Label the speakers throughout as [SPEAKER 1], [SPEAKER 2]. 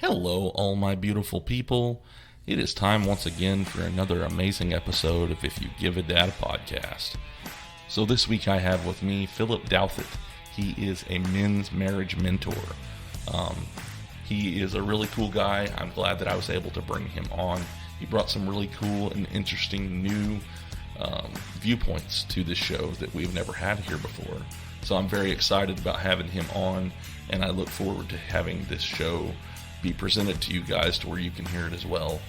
[SPEAKER 1] Hello, all my beautiful people. It is time once again for another amazing episode of If You Give a Dad a Podcast. So this week I have with me Philip Douthett. He is a men's marriage mentor. He is a really cool guy. I'm glad that I was able to bring him on. He brought some really cool and interesting new viewpoints to this show that we've never had here before. So I'm very excited about having him on, and I look forward to having this show be presented to you guys to where you can hear it as well.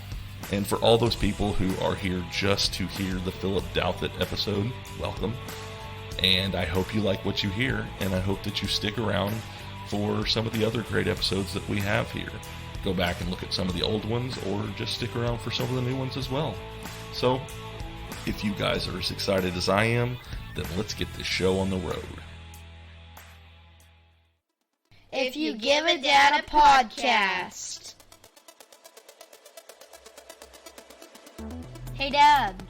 [SPEAKER 1] And for all those people who are here just to hear the Philip Douthett episode, welcome. And I hope you like what you hear, and I hope that you stick around for some of the other great episodes that we have here. Go back and look at some of the old ones, or just stick around for some of the new ones as well. So, if you guys are as excited as I am, then let's get this show on the road.
[SPEAKER 2] If You Give a Dad a Podcast. Hey, Dad.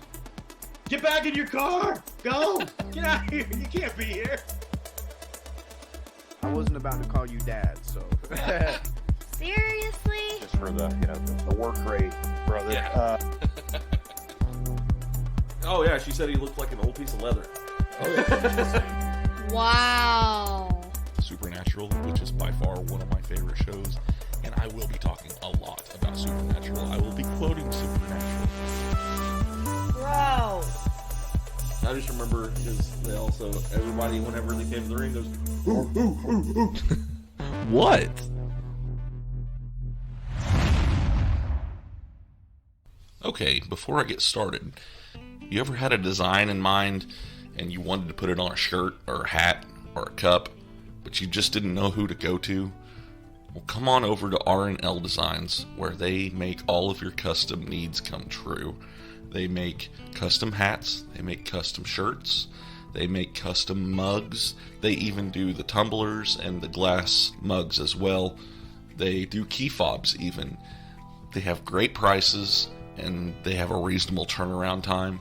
[SPEAKER 3] Get back in your car! Go! Get out of here! You can't be here!
[SPEAKER 4] I wasn't about to call you Dad, so.
[SPEAKER 2] Seriously?
[SPEAKER 5] Just for the work rate, brother.
[SPEAKER 1] Yeah. Oh yeah, she said he looked like an old piece of leather.
[SPEAKER 2] Wow.
[SPEAKER 1] Supernatural, which is by far one of my favorite shows, and I will be talking a lot about Supernatural. I will be quoting Supernatural.
[SPEAKER 2] Bro.
[SPEAKER 1] I just remember because they also, everybody, whenever they came to the ring, goes, ooh, ooh, ooh, ooh. What? Okay, before I get started, you ever had a design in mind and you wanted to put it on a shirt or a hat or a cup, but you just didn't know who to go to? Well, come on over to R&L Designs, where they make all of your custom needs come true. They make custom hats, they make custom shirts, they make custom mugs, they even do the tumblers and the glass mugs as well. They do key fobs even. They have great prices, and they have a reasonable turnaround time.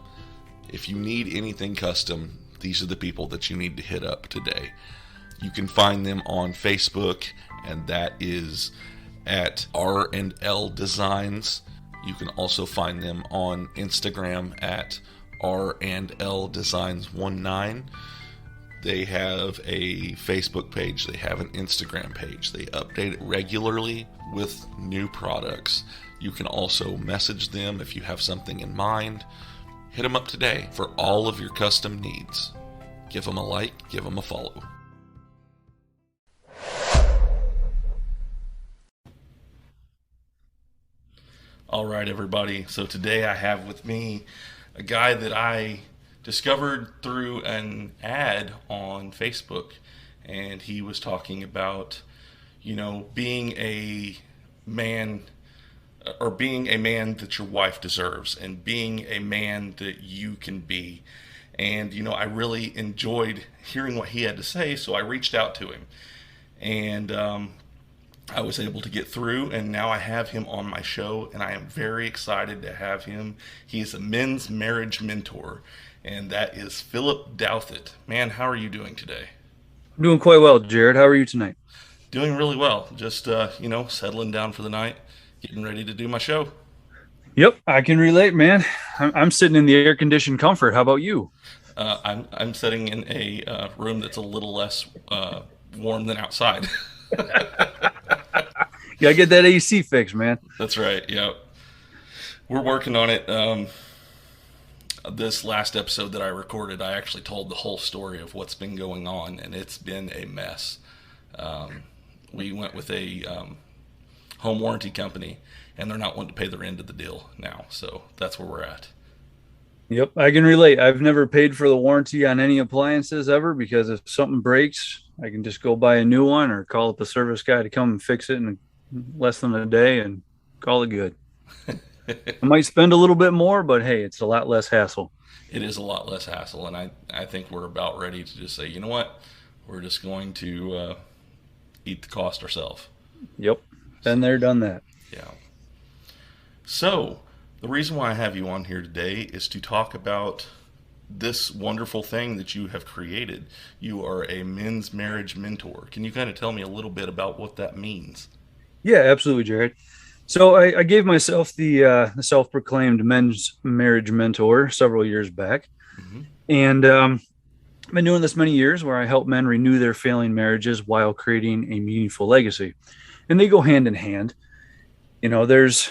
[SPEAKER 1] If you need anything custom, these are the people that you need to hit up today. You can find them on Facebook, and that is at R&L Designs. You can also find them on Instagram at R&L Designs 19. They have a Facebook page. They have an Instagram page. They update it regularly with new products. You can also message them if you have something in mind. Hit them up today for all of your custom needs. Give them a like, give them a follow. All right, everybody. So today I have with me a guy that I discovered through an ad on Facebook, and he was talking about, being a man, or being a man that your wife deserves, and being a man that you can be. And, I really enjoyed hearing what he had to say, so I reached out to him. And I was able to get through, and now I have him on my show, and I am very excited to have him. He is a men's marriage mentor, and that is Philip Douthett. Man, how are you doing today?
[SPEAKER 6] I'm doing quite well, Jared. How are you tonight?
[SPEAKER 1] Doing really well. Just, settling down for the night, getting ready to do my show.
[SPEAKER 6] Yep, I can relate, man. I'm sitting in the air-conditioned comfort. How about you?
[SPEAKER 1] I'm sitting in a room that's a little less warm than outside.
[SPEAKER 6] You gotta get that AC fixed, man.
[SPEAKER 1] That's right. Yep. We're working on it. This last episode that I recorded, I actually told the whole story of what's been going on, and it's been a mess. We went with a home warranty company, and they're not wanting to pay their end of the deal now. So that's where we're at.
[SPEAKER 6] Yep, I can relate. I've never paid for the warranty on any appliances ever, because if something breaks, I can just go buy a new one or call up a service guy to come and fix it in less than a day and call it good. I might spend a little bit more, but hey, it's a lot less hassle.
[SPEAKER 1] It is a lot less hassle, and I think we're about ready to just say, you know what? We're just going to eat the cost ourselves.
[SPEAKER 6] Yep, been there, done that.
[SPEAKER 1] Yeah. So, the reason why I have you on here today is to talk about this wonderful thing that you have created. You are a men's marriage mentor. Can you kind of tell me a little bit about what that means?
[SPEAKER 6] Yeah, absolutely, Jared. So I gave myself the self-proclaimed men's marriage mentor several years back,
[SPEAKER 1] Hmm.
[SPEAKER 6] and I've been doing this many years, where I help men renew their failing marriages while creating a meaningful legacy, and they go hand in hand. There's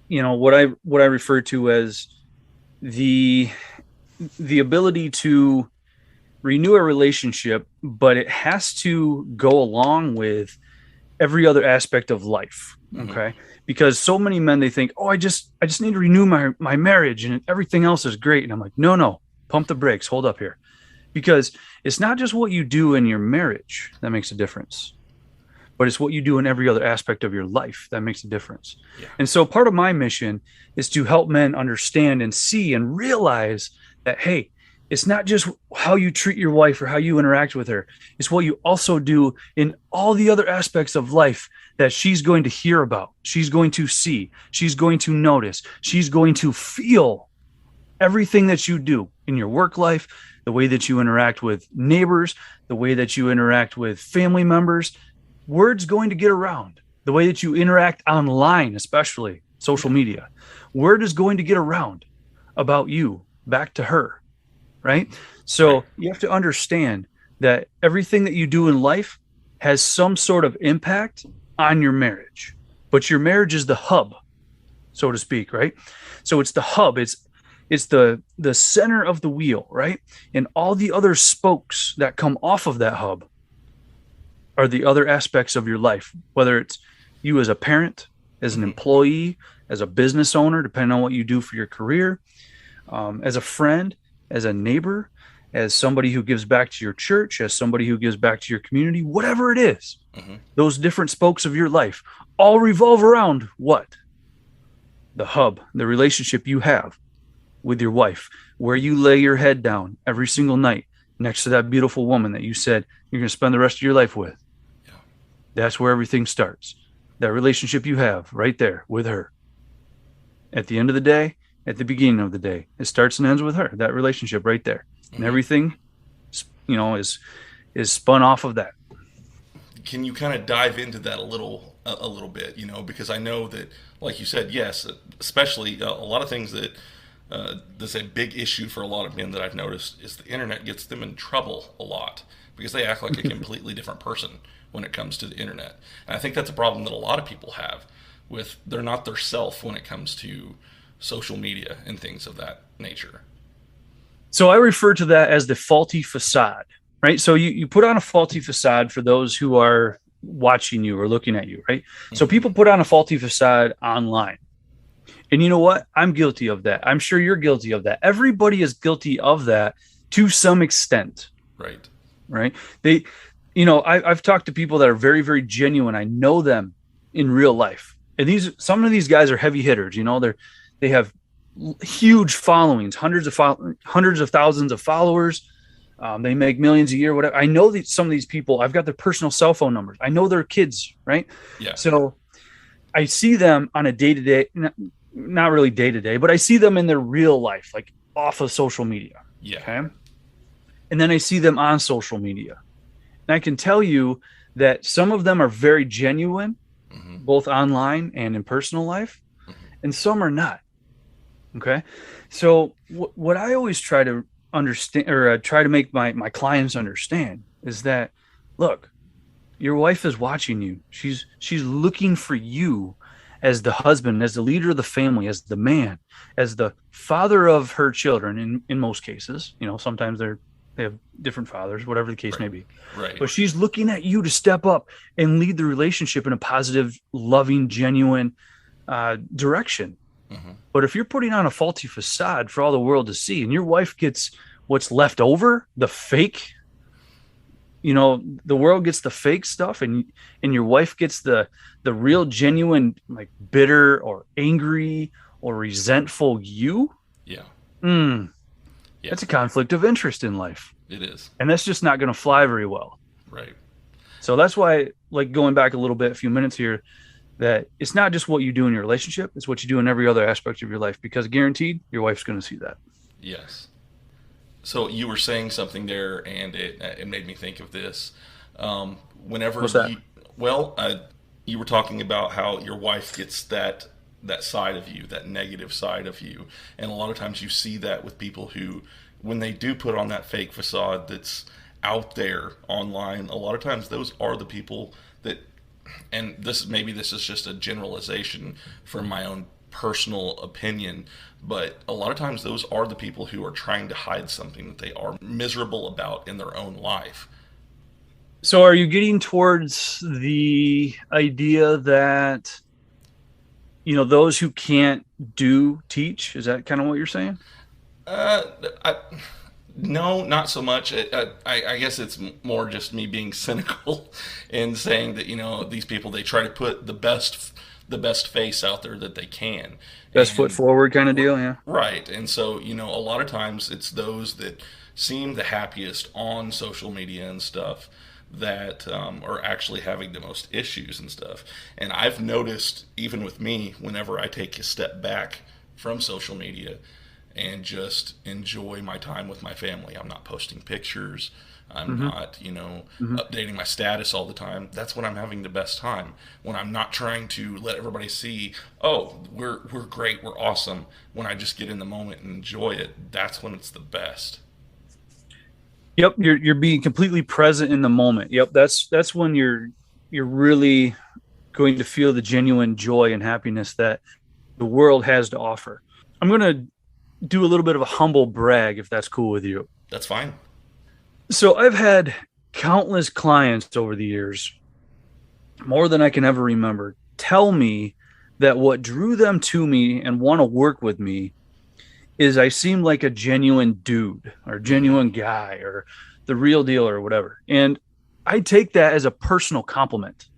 [SPEAKER 6] what I refer to as the the ability to renew a relationship, but it has to go along with every other aspect of life.
[SPEAKER 1] Hmm.
[SPEAKER 6] Okay. Because so many men, they think, oh, I just need to renew my marriage and everything else is great. And I'm like, no, pump the brakes, hold up here. Because it's not just what you do in your marriage that makes a difference, but it's what you do in every other aspect of your life that makes a difference.
[SPEAKER 1] Yeah.
[SPEAKER 6] And so part of my mission is to help men understand and see and realize that, hey, it's not just how you treat your wife or how you interact with her. It's what you also do in all the other aspects of life that she's going to hear about. She's going to see. She's going to notice. She's going to feel everything that you do in your work life, the way that you interact with neighbors, the way that you interact with family members. Word's going to get around. The way that you interact online, especially social media, word is going to get around about you back to her, right? So
[SPEAKER 1] Right.
[SPEAKER 6] you have to understand that everything that you do in life has some sort of impact on your marriage, but your marriage is the hub, so to speak, right? So it's the hub. It's the center of the wheel, right? And all the other spokes that come off of that hub are the other aspects of your life, whether it's you as a parent, as an
[SPEAKER 1] Hmm.
[SPEAKER 6] employee, as a business owner, depending on what you do for your career, as a friend, as a neighbor, as somebody who gives back to your church, as somebody who gives back to your community, whatever it is.
[SPEAKER 1] Hmm.
[SPEAKER 6] Those different spokes of your life all revolve around what? The hub, the relationship you have with your wife, where you lay your head down every single night next to that beautiful woman that you said you're going to spend the rest of your life with.
[SPEAKER 1] Yeah.
[SPEAKER 6] That's where everything starts. That relationship you have right there with her. At the end of the day, at the beginning of the day, it starts and ends with her. That relationship right there, and
[SPEAKER 1] Mhm.
[SPEAKER 6] everything, is spun off of that.
[SPEAKER 1] Can you kind of dive into that a little bit? Because I know that, like you said, yes, especially a lot of things that that's a big issue for a lot of men that I've noticed is the internet gets them in trouble a lot because they act like a completely different person when it comes to the internet. And I think that's a problem that a lot of people have with they're not their self when it comes to social media and things of that nature.
[SPEAKER 6] So I refer to that as the faulty facade, right? So you put on a faulty facade for those who are watching you or looking at you, right? So people put on a faulty facade online. And you know what? I'm guilty of that. I'm sure you're guilty of that. Everybody is guilty of that to some extent,
[SPEAKER 1] Right.
[SPEAKER 6] right? I've talked to people that are very, very genuine. I know them in real life. And some of these guys are heavy hitters, they have huge followings, hundreds of thousands of followers. They make millions a year, whatever. I know that some of these people, I've got their personal cell phone numbers. I know their kids, right?
[SPEAKER 1] Yeah.
[SPEAKER 6] So I see them on a day-to-day, not really day-to-day, but I see them in their real life, like off of social media.
[SPEAKER 1] Yeah.
[SPEAKER 6] Okay. And then I see them on social media. And I can tell you that some of them are very genuine,
[SPEAKER 1] Hmm.
[SPEAKER 6] both online and in personal life,
[SPEAKER 1] Hmm.
[SPEAKER 6] and some are not. Okay. So what I always try to understand, or try to make my clients understand, is that, look, your wife is watching you. She's looking for you as the husband, as the leader of the family, as the man, as the father of her children. In most cases, sometimes they have different fathers, whatever the case may be.
[SPEAKER 1] Right.
[SPEAKER 6] But she's looking at you to step up and lead the relationship in a positive, loving, genuine direction.
[SPEAKER 1] Hmm.
[SPEAKER 6] But if you're putting on a faulty facade for all the world to see, and your wife gets what's left over, the fake, the world gets the fake stuff, and your wife gets the real, genuine, like bitter or angry or resentful you.
[SPEAKER 1] Yeah.
[SPEAKER 6] Yeah.
[SPEAKER 1] Yeah.
[SPEAKER 6] That's a conflict of interest in life,
[SPEAKER 1] It is.
[SPEAKER 6] and that's just not going to fly very well.
[SPEAKER 1] Right.
[SPEAKER 6] So that's why, like, going back a little bit, a few minutes here, that it's not just what you do in your relationship, it's what you do in every other aspect of your life, because guaranteed your wife's going to see that.
[SPEAKER 1] Yes. So you were saying something there, and it made me think of this. Whenever
[SPEAKER 6] What's that?
[SPEAKER 1] Well, you were talking about how your wife gets that side of you, that negative side of you, and a lot of times you see that with people who, when they do put on that fake facade that's out there online, a lot of times those are the people that, and this is just a generalization from my own personal opinion, but a lot of times those are the people who are trying to hide something that they are miserable about in their own life.
[SPEAKER 6] So are you getting towards the idea that, those who can't do teach? Is that kind of what you're saying?
[SPEAKER 1] No, not so much. I guess it's more just me being cynical and saying that these people, they try to put the best face out there that they can,
[SPEAKER 6] Best foot forward kind of deal, yeah.
[SPEAKER 1] right. And so a lot of times it's those that seem the happiest on social media and stuff that are actually having the most issues and stuff. And I've noticed, even with me, whenever I take a step back from social media and just enjoy my time with my family, I'm not posting pictures, I'm not updating my status all the time, that's when I'm having the best time. When I'm not trying to let everybody see, oh, we're great, we're awesome. When I just get in the moment and enjoy it, that's when it's the best.
[SPEAKER 6] Yep, you're being completely present in the moment. Yep, that's when you're really going to feel the genuine joy and happiness that the world has to offer. I'm going to do a little bit of a humble brag, if that's cool with you.
[SPEAKER 1] That's fine.
[SPEAKER 6] So I've had countless clients over the years, more than I can ever remember, tell me that what drew them to me and want to work with me is I seem like a genuine dude or genuine guy or the real deal or whatever. And I take that as a personal compliment.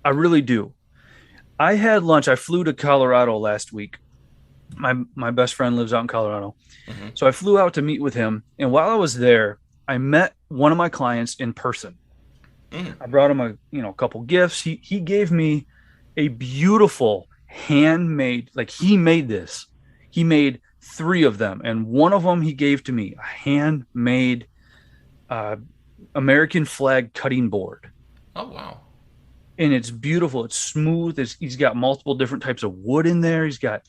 [SPEAKER 6] I really do. I had lunch. I flew to Colorado last week. My best friend lives out in Colorado.
[SPEAKER 1] Mm-hmm.
[SPEAKER 6] So I flew out to meet with him. And while I was there, I met one of my clients in person. I brought him a couple gifts. He gave me a beautiful handmade, like he made this. He made 3 of them, and one of them he gave to me, a handmade American flag cutting board.
[SPEAKER 1] Oh, wow.
[SPEAKER 6] And it's beautiful. It's smooth. He's got multiple different types of wood in there. He's got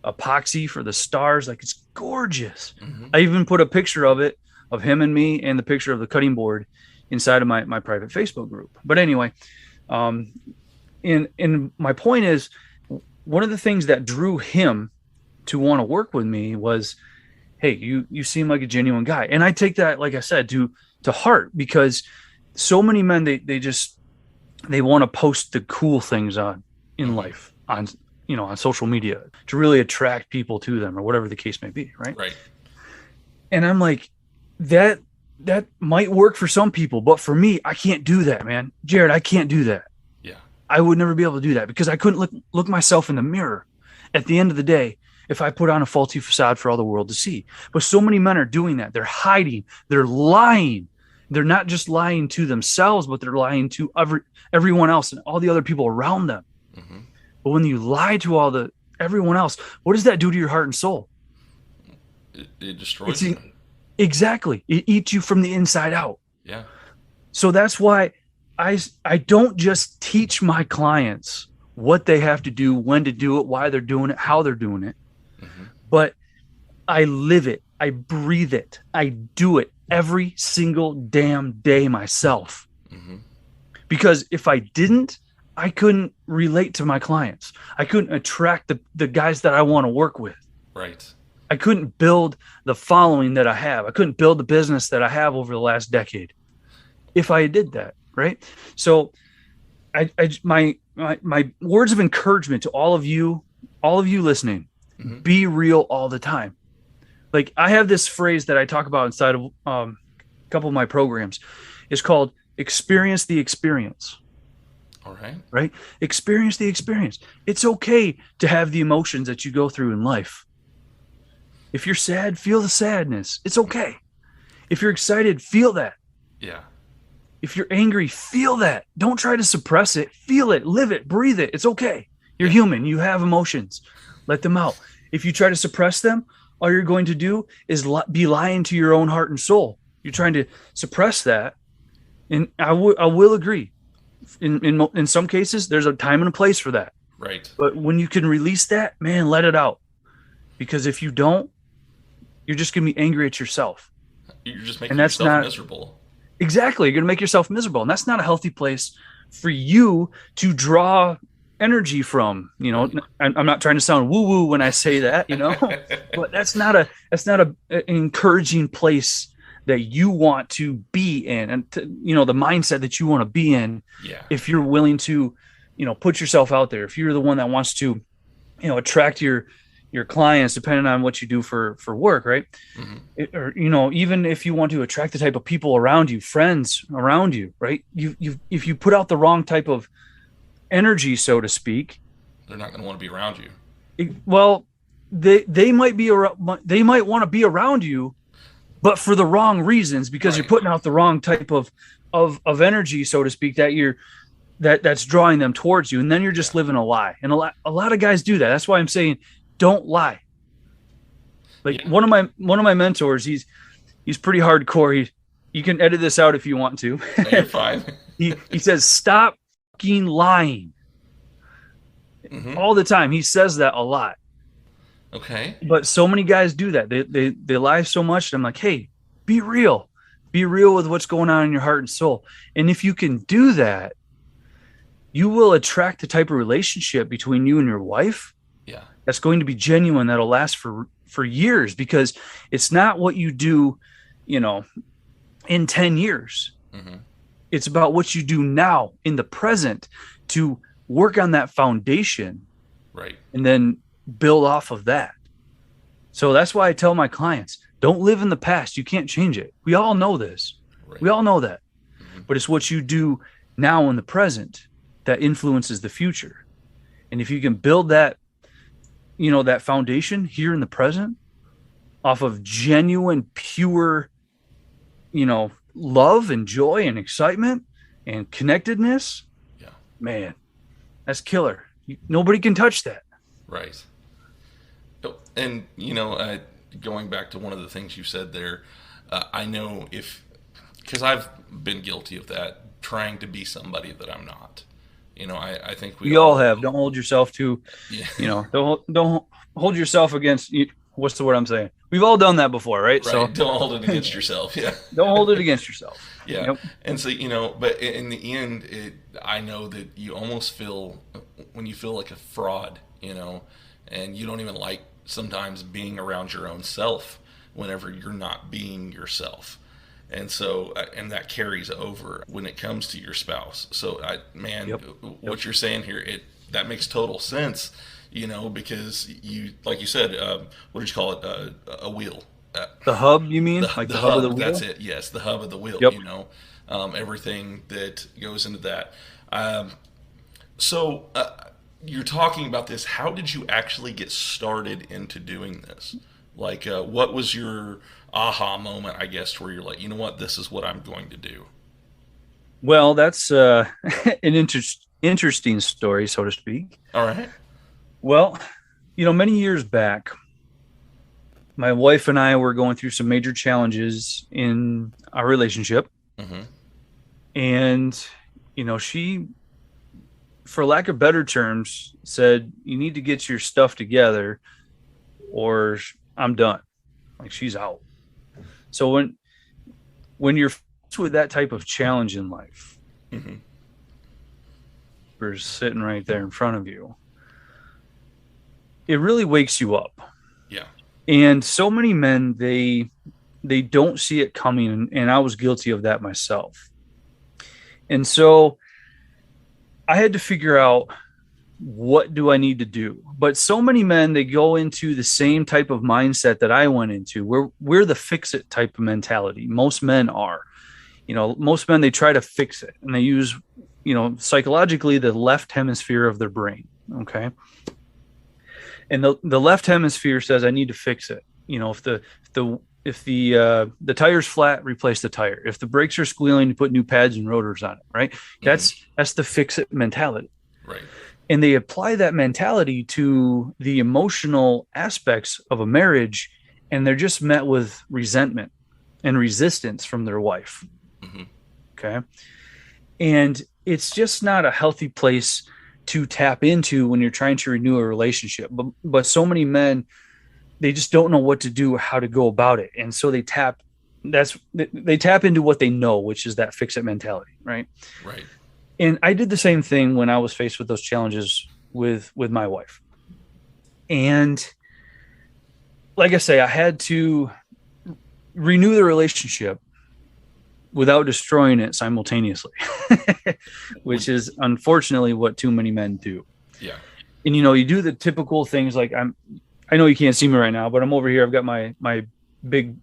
[SPEAKER 6] epoxy for the stars. Like, it's gorgeous. Mm-hmm. I even put a picture of it, of him and me, and the picture of the cutting board inside of my private Facebook group. But anyway, and my point is, one of the things that drew him to want to work with me was, hey, you seem like a genuine guy. And I take that, like I said, to heart, because so many men, they want to post the cool things in life on social media to really attract people to them or whatever the case may be. Right. And I'm like, that might work for some people, but for me, I can't do that, man. Jared, I can't do that.
[SPEAKER 1] Yeah.
[SPEAKER 6] I would never be able to do that because I couldn't look myself in the mirror at the end of the day if I put on a faulty facade for all the world to see. But so many men are doing that. They're hiding. They're lying. They're not just lying to themselves, but they're lying to everyone else and all the other people around them. Mm-hmm. But when you lie to everyone else, what does that do to your heart and soul?
[SPEAKER 1] It destroys you.
[SPEAKER 6] Exactly. It eats you from the inside out.
[SPEAKER 1] Yeah.
[SPEAKER 6] So that's why I don't just teach my clients what they have to do, when to do it, why they're doing it, how they're doing it. Mm-hmm. But I live it. I breathe it. I do it every single damn day myself. Mm-hmm. Because if I didn't, I couldn't relate to my clients. I couldn't attract the guys that I want to work with.
[SPEAKER 1] Right.
[SPEAKER 6] I couldn't build the following that I have. I couldn't build the business that I have over the last decade if I did that. Right. So my words of encouragement to all of you listening, mm-hmm. Be real all the time. Like, I have this phrase that I talk about inside of a couple of my programs. It's called experience the experience.
[SPEAKER 1] All right.
[SPEAKER 6] Right. Experience the experience. It's okay to have the emotions that you go through in life. If you're sad, feel the sadness. It's okay. If you're excited, feel that.
[SPEAKER 1] Yeah.
[SPEAKER 6] If you're angry, feel that. Don't try to suppress it. Feel it, live it, breathe it. It's okay. You're human. You have emotions. Let them out. If you try to suppress them, all you're going to do is be lying to your own heart and soul. You're trying to suppress that. And I will agree. In some cases, there's a time and a place for that.
[SPEAKER 1] Right.
[SPEAKER 6] But when you can release that, man, let it out. Because if you don't, you're just going to be angry at yourself.
[SPEAKER 1] You're just making yourself miserable.
[SPEAKER 6] Exactly. You're going to make yourself miserable. And that's not a healthy place for you to draw energy from. You know, I'm not trying to sound woo-woo when I say that, you know, but that's not an encouraging place that you want to be in, and you know, the mindset that you want to be in.
[SPEAKER 1] Yeah. If
[SPEAKER 6] you're willing to, you know, put yourself out there, if you're the one that wants to, you know, attract your clients, depending on what you do for work, right? Mm-hmm. Or, you know, even if you want to attract the type of people around you, friends around you, right? If you put out the wrong type of energy, so to speak,
[SPEAKER 1] they're not going to want to be around you.
[SPEAKER 6] They might want to be around you, but for the wrong reasons, because you're putting out the wrong type of energy, so to speak, that's drawing them towards you. And then you're just living a lie. And a lot of guys do that. That's why I'm saying, don't lie. Like one of my mentors, he's pretty hardcore. You can edit this out if you want to.
[SPEAKER 1] No, you're fine.
[SPEAKER 6] he says, stop fucking lying. Mm-hmm. All the time. He says that a lot.
[SPEAKER 1] Okay.
[SPEAKER 6] But so many guys do that. They lie so much. I'm like, hey, be real. Be real with what's going on in your heart and soul. And if you can do that, you will attract the type of relationship between you and your wife.
[SPEAKER 1] Yeah.
[SPEAKER 6] That's going to be genuine. That'll last for years, because it's not what you do, you know, in 10 years. Mm-hmm. It's about what you do now in the present to work on that foundation.
[SPEAKER 1] Right.
[SPEAKER 6] And then build off of that. So that's why I tell my clients, don't live in the past. You can't change it. We all know this. Right. We all know that. Mm-hmm. But it's what you do now in the present that influences the future. And if you can build that, you know, that foundation here in the present off of genuine, pure, you know, love and joy and excitement and connectedness, man, that's killer. Nobody can touch that.
[SPEAKER 1] Right. And, you know, going back to one of the things you said there, I know because I've been guilty of that, trying to be somebody that I'm not. You know, I think we
[SPEAKER 6] all have. Don't hold yourself to, you know, don't hold yourself against, what's the word I'm saying? We've all done that before, right?
[SPEAKER 1] So don't hold it against yourself. Yeah.
[SPEAKER 6] Don't hold it against yourself.
[SPEAKER 1] Yeah. Yep. And so, you know, but in the end, I know that you almost feel, when you feel like a fraud, you know, and you don't even like sometimes being around your own self whenever you're not being yourself. And so, and that carries over when it comes to your spouse. So, what you're saying here, that makes total sense, you know, because you, like you said, what did you call it? A wheel.
[SPEAKER 6] The hub, you mean? Like the hub of the wheel?
[SPEAKER 1] That's it. Yes, the hub of the wheel,
[SPEAKER 6] yep.
[SPEAKER 1] You know, everything that goes into that. So you're talking about this. How did you actually get started into doing this? Like, what was your aha moment, I guess, where you're like, you know what, this is what I'm going to do?
[SPEAKER 6] Well, that's an interesting story, so to speak.
[SPEAKER 1] All right.
[SPEAKER 6] Well, you know, many years back, my wife and I were going through some major challenges in our relationship. Mm-hmm. And, you know, she, for lack of better terms, said, you need to get your stuff together or I'm done. Like, she's out. So when you're faced with that type of challenge in life, mm-hmm. we're sitting right there in front of you, it really wakes you up.
[SPEAKER 1] Yeah.
[SPEAKER 6] And so many men, they don't see it coming, and I was guilty of that myself. And so I had to figure out, what do I need to do? But so many men, they go into the same type of mindset that I went into. We're the fix-it type of mentality. Most men are. You know, most men, they try to fix it, and they use, you know, psychologically the left hemisphere of their brain. Okay. And the left hemisphere says, I need to fix it. You know, if the tire's flat, replace the tire. If the brakes are squealing, you put new pads and rotors on it, right? Mm-hmm. That's the fix it mentality.
[SPEAKER 1] Right.
[SPEAKER 6] And they apply that mentality to the emotional aspects of a marriage, and they're just met with resentment and resistance from their wife. Mm-hmm. Okay. And it's just not a healthy place to tap into when you're trying to renew a relationship. But so many men, they just don't know what to do or how to go about it. And so they tap into what they know, which is that fix it mentality. Right.
[SPEAKER 1] Right.
[SPEAKER 6] And I did the same thing when I was faced with those challenges with my wife. And like I say, I had to renew the relationship without destroying it simultaneously, which is unfortunately what too many men do.
[SPEAKER 1] Yeah.
[SPEAKER 6] And, you do the typical things like I know you can't see me right now, but I'm over here. I've got my big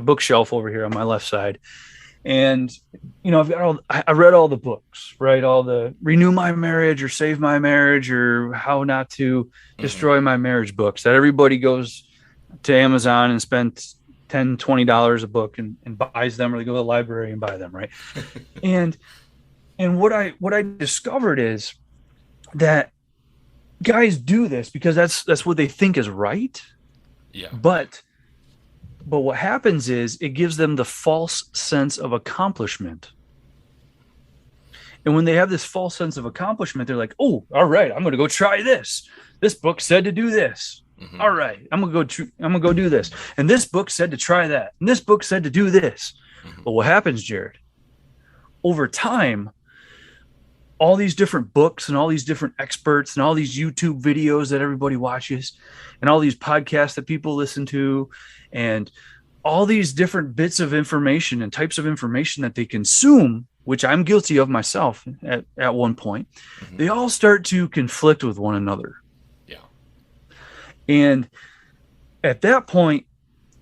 [SPEAKER 6] bookshelf over here on my left side. And, I read all the books, right? All the Renew My Marriage or Save My Marriage or How Not to Destroy My Marriage books that everybody goes to Amazon and spends $10-20 a book and buys them, or they go to the library and buy them. Right. and what I discovered is that guys do this because that's what they think is right.
[SPEAKER 1] Yeah.
[SPEAKER 6] But what happens is it gives them the false sense of accomplishment. And when they have this false sense of accomplishment, they're like, oh, all right, I'm going to go try this. This book said to do this. Mm-hmm. All right, I'm going to go do this. And this book said to try that. And this book said to do this. Mm-hmm. But what happens, Jared? Over time, all these different books and all these different experts and all these YouTube videos that everybody watches and all these podcasts that people listen to and all these different bits of information and types of information that they consume, which I'm guilty of myself at one point, they all start to conflict with one another.
[SPEAKER 1] Yeah.
[SPEAKER 6] And at that point,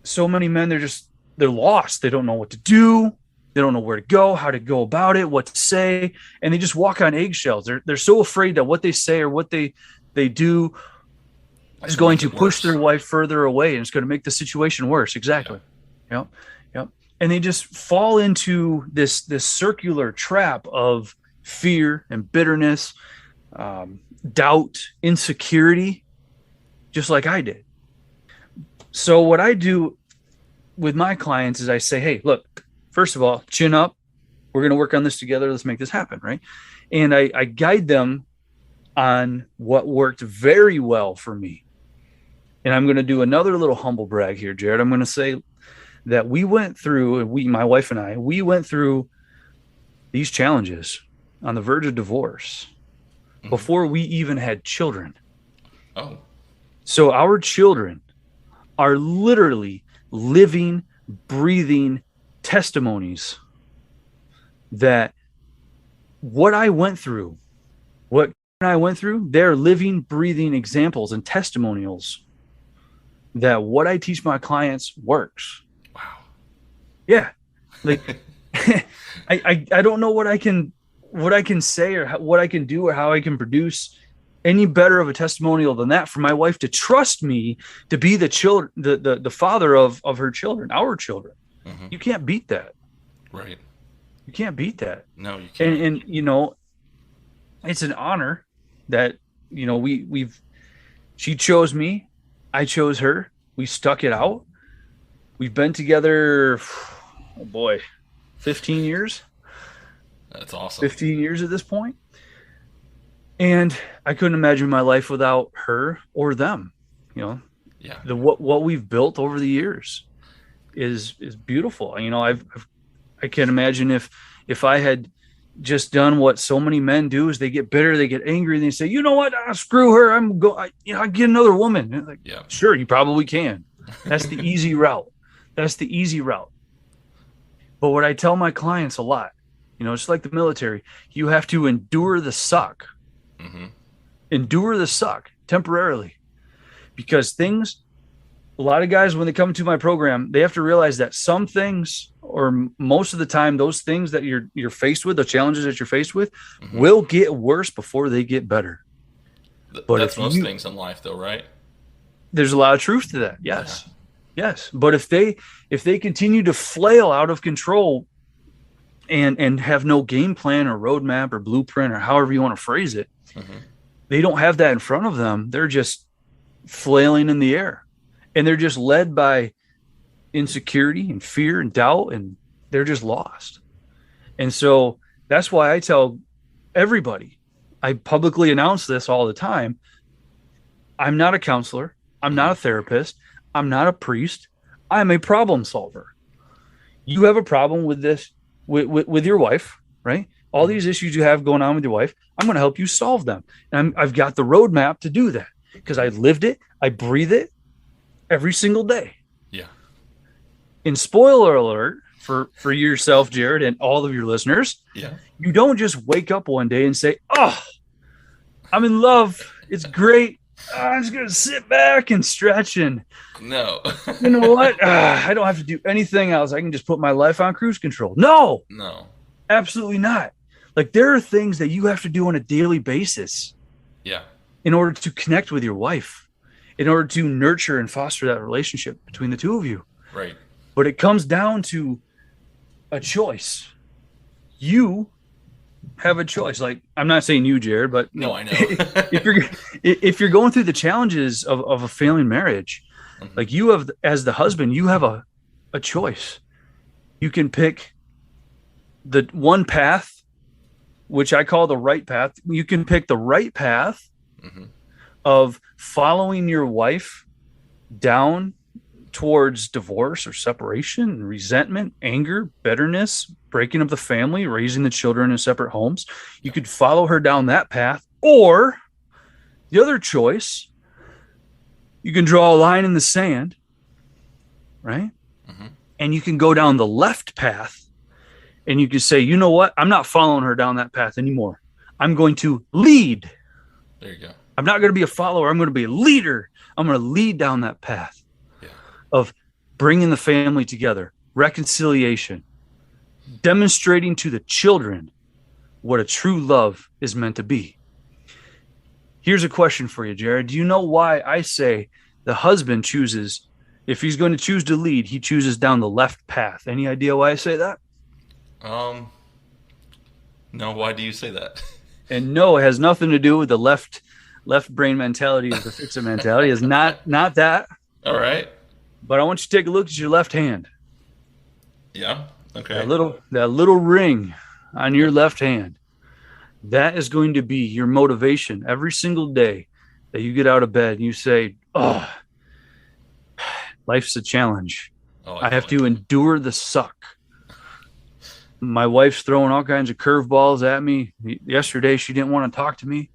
[SPEAKER 6] so many men, they're lost. They don't know what to do. They don't know where to go, how to go about it, what to say, and they just walk on eggshells. They're so afraid that what they say or what they do is going to push their wife further away, and it's going to make the situation worse. Exactly. Yep. And they just fall into this circular trap of fear and bitterness, doubt, insecurity, just like I did. So what I do with my clients is I say, hey, look, first of all, chin up. We're going to work on this together. Let's make this happen, right? And I guide them on what worked very well for me. And I'm going to do another little humble brag here, Jared. I'm going to say that we went through, my wife and I, we went through these challenges on the verge of divorce before we even had children.
[SPEAKER 1] Oh.
[SPEAKER 6] So our children are literally living, breathing testimonies that what I went through, they're living, breathing examples and testimonials that what I teach my clients works.
[SPEAKER 1] Wow.
[SPEAKER 6] Yeah. Like I don't know what I can say or what I can do or how I can produce any better of a testimonial than that for my wife to trust me to be the father of her children, our children. Mm-hmm. You can't beat that.
[SPEAKER 1] Right.
[SPEAKER 6] You can't beat that.
[SPEAKER 1] No, you can't.
[SPEAKER 6] And it's an honor that, she chose me. I chose her. We stuck it out. We've been together, 15 years.
[SPEAKER 1] That's awesome.
[SPEAKER 6] 15 years at this point. And I couldn't imagine my life without her or them. Yeah. What we've built over the years is beautiful. I can't imagine if I had just done what so many men do is they get bitter, they get angry, and they say, you know what, screw her. I get another woman. Sure, you probably can. That's the easy route. But what I tell my clients a lot, it's like the military, you have to endure the suck. Mm-hmm. Endure the suck temporarily, because a lot of guys, when they come to my program, they have to realize that some things, or most of the time, those things that you're faced with, the challenges that you're faced with, will get worse before they get better.
[SPEAKER 1] But that's most things in life, though, right?
[SPEAKER 6] There's a lot of truth to that. Yes. Yeah. Yes. But if they continue to flail out of control and have no game plan or roadmap or blueprint or however you want to phrase it, they don't have that in front of them. They're just flailing in the air. And they're just led by insecurity and fear and doubt, and they're just lost. And so That's why I tell everybody, I publicly announce this all the time. I'm not a counselor. I'm not a therapist. I'm not a priest. I'm a problem solver. You have a problem with this, with your wife, right? All these issues you have going on with your wife, I'm going to help you solve them. And I've got the roadmap to do that because I lived it. I breathe it every single day.
[SPEAKER 1] Yeah.
[SPEAKER 6] And spoiler alert for yourself, Jared, and all of your listeners.
[SPEAKER 1] Yeah.
[SPEAKER 6] You don't just wake up one day and say, oh, I'm in love. It's great. I'm just going to sit back and stretch. And
[SPEAKER 1] No.
[SPEAKER 6] you know what? I don't have to do anything else. I can just put my life on cruise control. No, absolutely not. Like, there are things that you have to do on a daily basis.
[SPEAKER 1] Yeah.
[SPEAKER 6] In order to connect with your wife, in order to nurture and foster that relationship between the two of you.
[SPEAKER 1] Right.
[SPEAKER 6] But it comes down to a choice. You have a choice. Like, I'm not saying you, Jared, but
[SPEAKER 1] no, I know.
[SPEAKER 6] if you're going through the challenges of a failing marriage, like, you have, as the husband, you have a choice. You can pick the one path, which I call the right path. You can pick the right path of following your wife down towards divorce or separation, resentment, anger, bitterness, breaking up the family, raising the children in separate homes. You could follow her down that path. Or the other choice, you can draw a line in the sand, right? And you can go down the left path. And you can say, you know what? I'm not following her down that path anymore. I'm going to lead.
[SPEAKER 1] There you go.
[SPEAKER 6] I'm not going to be a follower. I'm going to be a leader. I'm going to lead down that path of bringing the family together, reconciliation, demonstrating to the children what a true love is meant to be. Here's a question for you, Jared. Do you know why I say the husband chooses, if he's going to choose to lead, he chooses down the left path? Any idea why I say that?
[SPEAKER 1] No, why do you say that?
[SPEAKER 6] And no, it has nothing to do with the left brain mentality or the fix-it mentality. It's not that.
[SPEAKER 1] All right.
[SPEAKER 6] But I want you to take a look at your left hand.
[SPEAKER 1] Yeah. Okay.
[SPEAKER 6] That little ring on your left hand. That is going to be your motivation every single day that you get out of bed and you say, oh, life's a challenge. I have to endure the suck. My wife's throwing all kinds of curveballs at me. Yesterday, she didn't want to talk to me.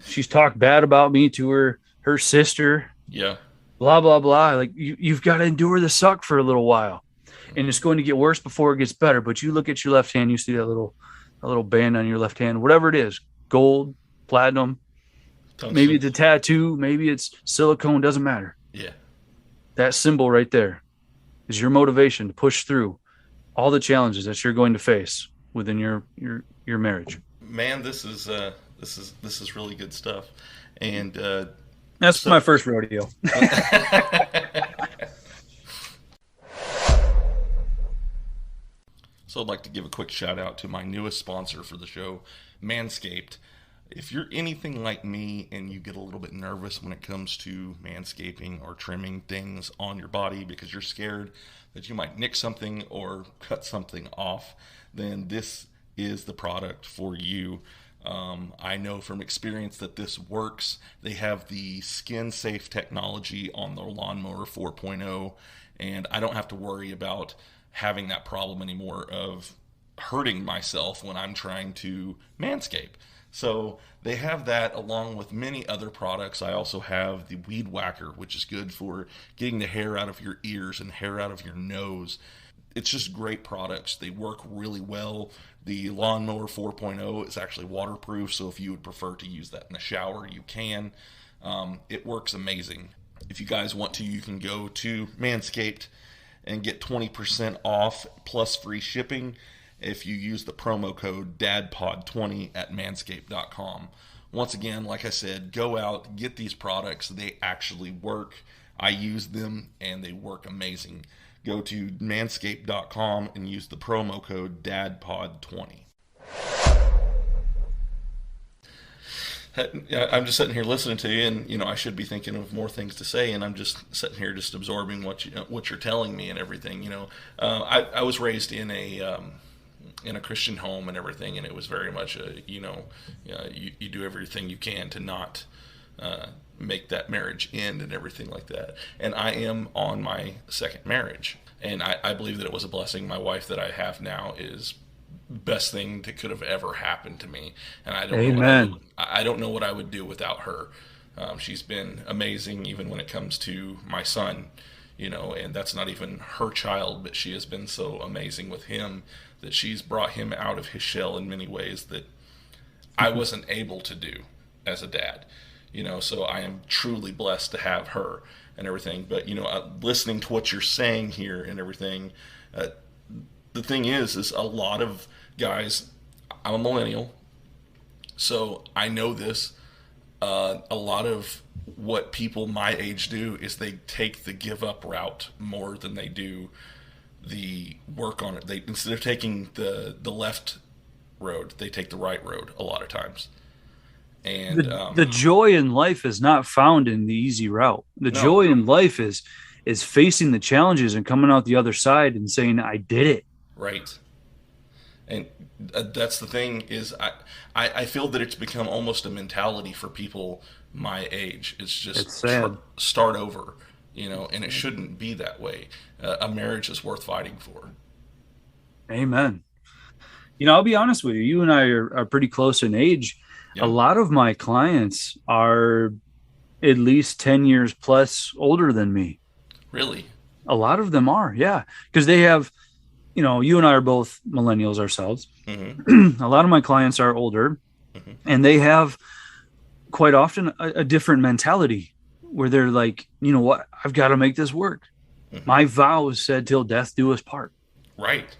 [SPEAKER 6] She's talked bad about me to her sister.
[SPEAKER 1] Yeah.
[SPEAKER 6] Blah, blah, blah. Like, you've got to endure the suck for a little while. And it's going to get worse before it gets better. But you look at your left hand, you see that little band on your left hand, whatever it is, gold, platinum, maybe it's a tattoo, maybe it's silicone, doesn't matter.
[SPEAKER 1] Yeah. That
[SPEAKER 6] symbol right there is your motivation to push through all the challenges that you're going to face within your marriage.
[SPEAKER 1] Man, this is really good stuff. And
[SPEAKER 6] that's my first rodeo.
[SPEAKER 1] So I'd like to give a quick shout out to my newest sponsor for the show, Manscaped. If you're anything like me and you get a little bit nervous when it comes to manscaping or trimming things on your body because you're scared that you might nick something or cut something off, then this is the product for you. I know from experience that this works. They have the skin-safe technology on the Lawnmower 4.0, and I don't have to worry about having that problem anymore of hurting myself when I'm trying to manscape. So they have that along with many other products. I also have the Weed Whacker, which is good for getting the hair out of your ears and hair out of your nose. It's just great products. They work really well. The Lawnmower 4.0 is actually waterproof, so if you would prefer to use that in the shower, you can. It works amazing. If you guys want to, you can go to Manscaped and get 20% off plus free shipping if you use the promo code DADPOD20 at manscaped.com. Once again, like I said, go out, get these products. They actually work. I use them, and they work amazing. Go to manscaped.com and use the promo code DADPOD20. I'm just sitting here listening to you, and I should be thinking of more things to say, and I'm just sitting here just absorbing what you're telling me and everything. I was raised in a in a Christian home and everything, and it was very much you do everything you can to not make that marriage end and everything like that. And I am on my second marriage, and I believe that it was a blessing. My wife that I have now is best thing that could have ever happened to me, and I don't know what I would do without her. She's been amazing, even when it comes to my son, and that's not even her child, but she has been so amazing with him that she's brought him out of his shell in many ways that I wasn't able to do as a dad. So I am truly blessed to have her and everything. But, listening to what you're saying here and everything, the thing is a lot of guys, I'm a millennial, so I know this. A lot of what people my age do is they take the give up route more than they do the work on it. They, instead of taking the left road, they take the right road a lot of times. And
[SPEAKER 6] the joy in life is not found in the easy route. The joy in life is facing the challenges and coming out the other side and saying, I did it.
[SPEAKER 1] Right. And that's the thing is I feel that it's become almost a mentality for people my age. It's just start over, and it shouldn't be that way. A marriage is worth fighting for.
[SPEAKER 6] Amen. I'll be honest with you. You and I are pretty close in age. Yeah. A lot of my clients are at least 10 years plus older than me.
[SPEAKER 1] Really?
[SPEAKER 6] A lot of them are, yeah. Because they have, you and I are both millennials ourselves. Mm-hmm. A lot of my clients are older, mm-hmm. and they have quite often a different mentality where they're like, you know what, I've got to make this work. Mm-hmm. My vows said till death do us part.
[SPEAKER 1] Right.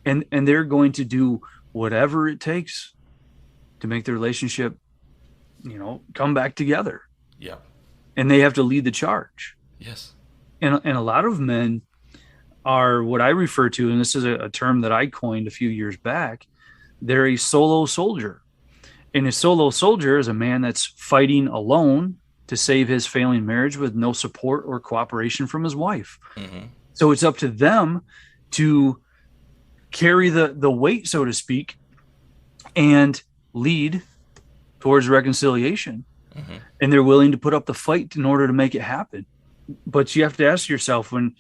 [SPEAKER 6] And they're going to do whatever it takes to make the relationship, come back together.
[SPEAKER 1] Yeah.
[SPEAKER 6] And they have to lead the charge.
[SPEAKER 1] Yes.
[SPEAKER 6] And a lot of men are what I refer to, and this is a term that I coined a few years back, they're a solo soldier. And a solo soldier is a man that's fighting alone to save his failing marriage with no support or cooperation from his wife. Mm-hmm. So it's up to them to carry the weight, so to speak, and lead towards reconciliation. Mm-hmm. And they're willing to put up the fight in order to make it happen. But you have to ask yourself when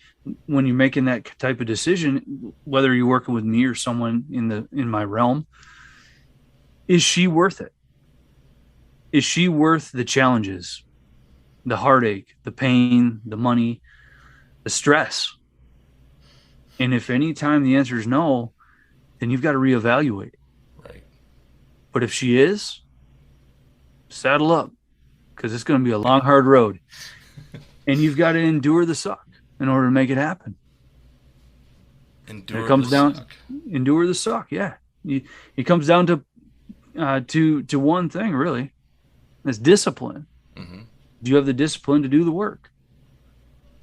[SPEAKER 6] you're making that type of decision, whether you're working with me or someone in my realm, is she worth it? Is she worth the challenges, the heartache, the pain, the money, the stress? And if any time the answer is no, then you've got to reevaluate.
[SPEAKER 1] Right.
[SPEAKER 6] But if she is, saddle up, because it's going to be a long, hard road. And you've got to endure the suck in order to make it happen.
[SPEAKER 1] Endure
[SPEAKER 6] the suck. Yeah. It comes down to one thing, really. It's discipline. Mm-hmm. Do you have the discipline to do the work?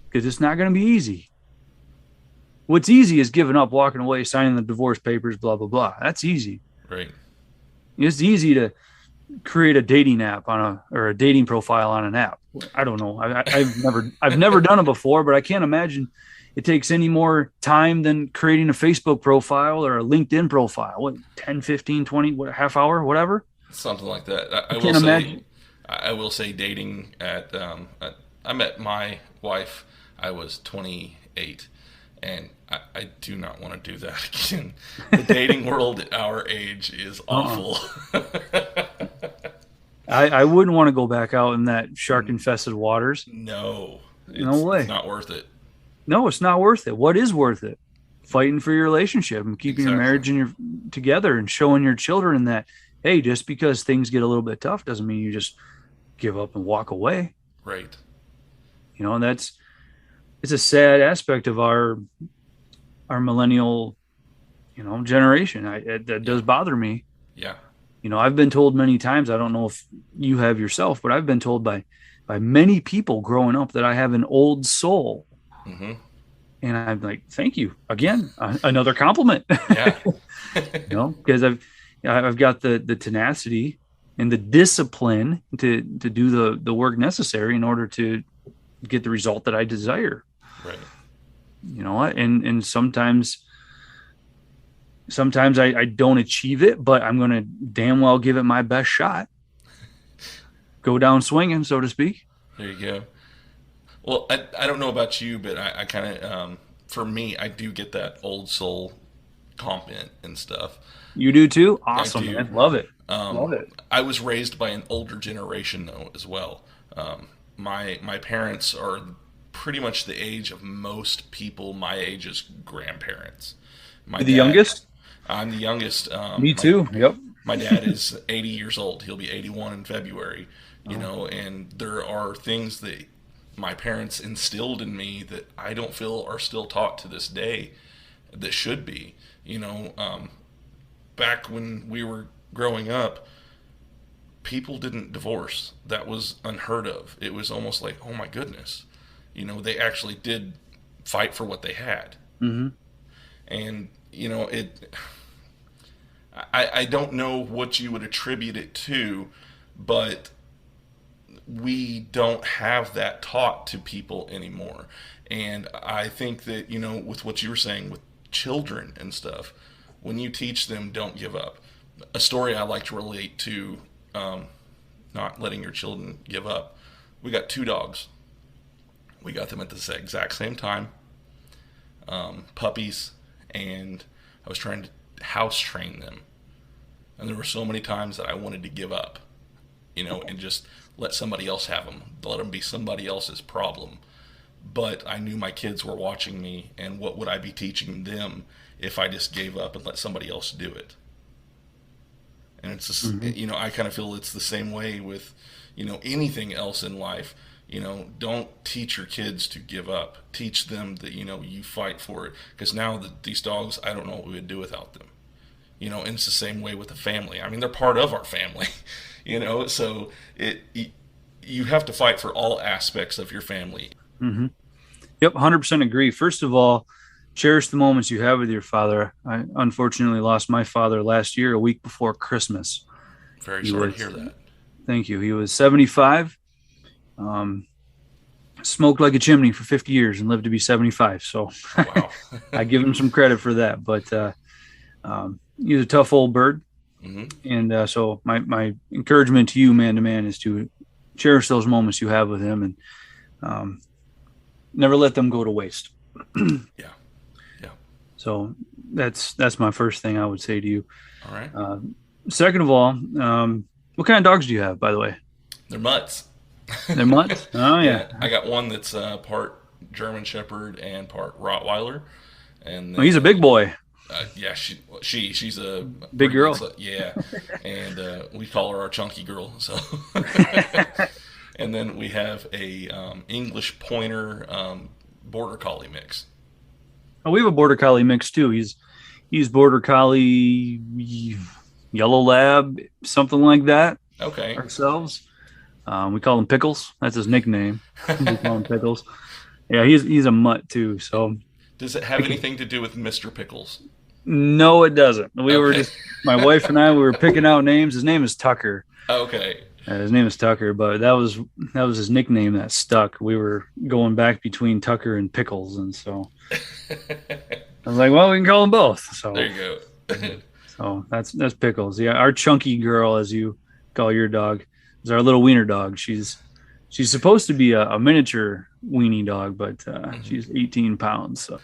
[SPEAKER 6] Because it's not going to be easy. What's easy is giving up, walking away, signing the divorce papers, blah, blah, blah. That's easy.
[SPEAKER 1] Right.
[SPEAKER 6] It's easy to create a dating app or a dating profile on an app. I don't know. I've never done it before, but I can't imagine it takes any more time than creating a Facebook profile or a LinkedIn profile. What, 10, 15, 20, half hour, whatever?
[SPEAKER 1] Something like that. I will say dating I met my wife, I was 28, and I do not want to do that again. The dating world at our age is awful.
[SPEAKER 6] I wouldn't want to go back out in that shark-infested waters.
[SPEAKER 1] No.
[SPEAKER 6] No way.
[SPEAKER 1] It's not worth it.
[SPEAKER 6] No, it's not worth it. What is worth it? Fighting for your relationship and keeping your marriage together and showing your children that, hey, just because things get a little bit tough doesn't mean you just give up and walk away.
[SPEAKER 1] Right.
[SPEAKER 6] And it's a sad aspect of our millennial, generation. That does bother me.
[SPEAKER 1] Yeah.
[SPEAKER 6] I've been told many times, I don't know if you have yourself, but I've been told by many people growing up that I have an old soul. Mm-hmm. And I'm like, thank you again, another compliment.
[SPEAKER 1] Yeah.
[SPEAKER 6] Because I've got the tenacity and the discipline to do the work necessary in order to get the result that I desire.
[SPEAKER 1] Right.
[SPEAKER 6] And sometimes sometimes I don't achieve it, but I'm going to damn well give it my best shot. Go down swinging, so to speak.
[SPEAKER 1] There you go. Well, I don't know about you, but I kind of, for me, I do get that old soul comment and stuff.
[SPEAKER 6] You do too? Awesome,
[SPEAKER 1] do.
[SPEAKER 6] man. Love it. Love it.
[SPEAKER 1] I was raised by an older generation, though, as well. My parents are pretty much the age of most people my age's grandparents.
[SPEAKER 6] The youngest?
[SPEAKER 1] I'm the youngest.
[SPEAKER 6] Me too. Yep.
[SPEAKER 1] My dad is 80 years old. He'll be 81 in February. You know, and there are things that my parents instilled in me that I don't feel are still taught to this day that should be. You know, back when we were growing up, people didn't divorce. That was unheard of. It was almost like, oh my goodness. You know, they actually did fight for what they had.
[SPEAKER 6] Mm-hmm.
[SPEAKER 1] And, you know, I don't know what you would attribute it to, but we don't have that taught to people anymore. And I think that, you know, with what you were saying with children and stuff, when you teach them, don't give up. A story I like to relate to not letting your children give up. We got 2 dogs. We got them at the exact same time. Puppies. And I was trying to house train them. And there were so many times that I wanted to give up, you know, and just let somebody else have them. Let them be somebody else's problem. But I knew my kids were watching me, and what would I be teaching them if I just gave up and let somebody else do it? And it's just, you know, I kind of feel it's the same way with, you know, anything else in life. You know, don't teach your kids to give up. Teach them that, you know, you fight for it. Because now these dogs, I don't know what we would do without them. You know, and it's the same way with the family. I mean, they're part of our family, you know, so you have to fight for all aspects of your family.
[SPEAKER 6] Mm-hmm. Yep, 100% agree. First of all, cherish the moments you have with your father. I unfortunately lost my father last year, a week before Christmas.
[SPEAKER 1] Very sorry to hear that.
[SPEAKER 6] Thank you. He was 75, smoked like a chimney for 50 years and lived to be 75. So
[SPEAKER 1] Wow.
[SPEAKER 6] I give him some credit for that. But he's a tough old bird.
[SPEAKER 1] Mm-hmm.
[SPEAKER 6] And so my encouragement to you, man to man, is to cherish those moments you have with him and never let them go to waste.
[SPEAKER 1] Yeah.
[SPEAKER 6] So that's my first thing I would say to you.
[SPEAKER 1] All right.
[SPEAKER 6] Second of all, what kind of dogs do you have, by the way?
[SPEAKER 1] They're mutts.
[SPEAKER 6] They're mutts? Oh, yeah.
[SPEAKER 1] I got one that's part German Shepherd and part Rottweiler. And
[SPEAKER 6] Well, he's a big boy.
[SPEAKER 1] Yeah, she's a
[SPEAKER 6] Big girl.
[SPEAKER 1] Yeah, and we call her our chunky girl. So, and then we have a English Pointer Border Collie mix.
[SPEAKER 6] Oh, we have a Border Collie mix too. He's Border Collie, Yellow Lab, something like that.
[SPEAKER 1] Okay.
[SPEAKER 6] Ourselves, we call him Pickles. That's his nickname. We call him Pickles. Yeah, he's a mutt too. So,
[SPEAKER 1] does it have anything to do with Mr. Pickles?
[SPEAKER 6] No, it doesn't. We were just, my wife and I, we were picking out names. His name is Tucker.
[SPEAKER 1] Okay.
[SPEAKER 6] His name is Tucker, but that was his nickname that stuck. We were going back between Tucker and Pickles, and so I was like, well, we can call them both. So
[SPEAKER 1] there you go.
[SPEAKER 6] So that's Pickles. Yeah, our chunky girl, as you call your dog, is our little wiener dog. She's supposed to be a miniature weenie dog, but she's 18 pounds. So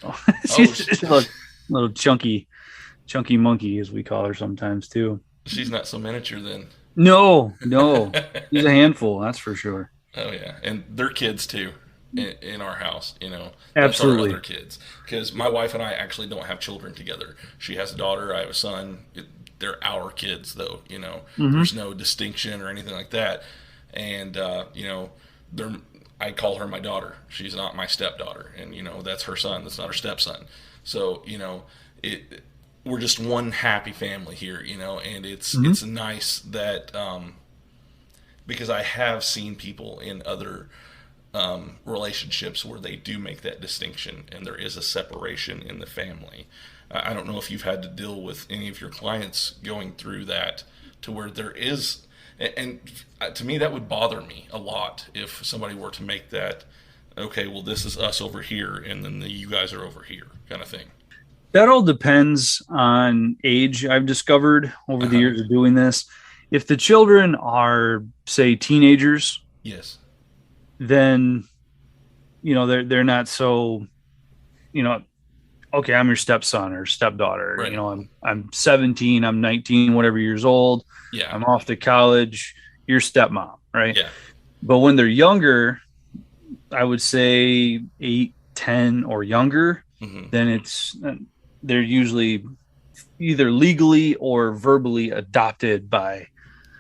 [SPEAKER 6] she's a little chunky monkey, as we call her sometimes too.
[SPEAKER 1] She's not so miniature then.
[SPEAKER 6] No, he's a handful, that's for sure.
[SPEAKER 1] Oh yeah, and they're kids too in our house. You know,
[SPEAKER 6] absolutely,
[SPEAKER 1] that's our other kids. Because my wife and I actually don't have children together. She has a daughter, I have a son. They're our kids, though. You know, There's no distinction or anything like that. And you know, I call her my daughter. She's not my stepdaughter, and you know that's her son. That's not her stepson. So you know, we're just one happy family here, you know, and it's nice that because I have seen people in other relationships where they do make that distinction and there is a separation in the family. I don't know if you've had to deal with any of your clients going through that to where there is, and to me that would bother me a lot if somebody were to make that, okay, well this is us over here and then you guys are over here kind of thing.
[SPEAKER 6] That all depends on age. I've discovered over the years of doing this. If the children are, say, teenagers,
[SPEAKER 1] Yes.
[SPEAKER 6] then, they're not so, okay, I'm your stepson or stepdaughter.
[SPEAKER 1] Right.
[SPEAKER 6] I'm 17, I'm 19, whatever years old.
[SPEAKER 1] Yeah.
[SPEAKER 6] I'm off to college. You're stepmom, right?
[SPEAKER 1] Yeah.
[SPEAKER 6] But when they're younger, I would say 8, 10 or younger, then they're usually either legally or verbally adopted by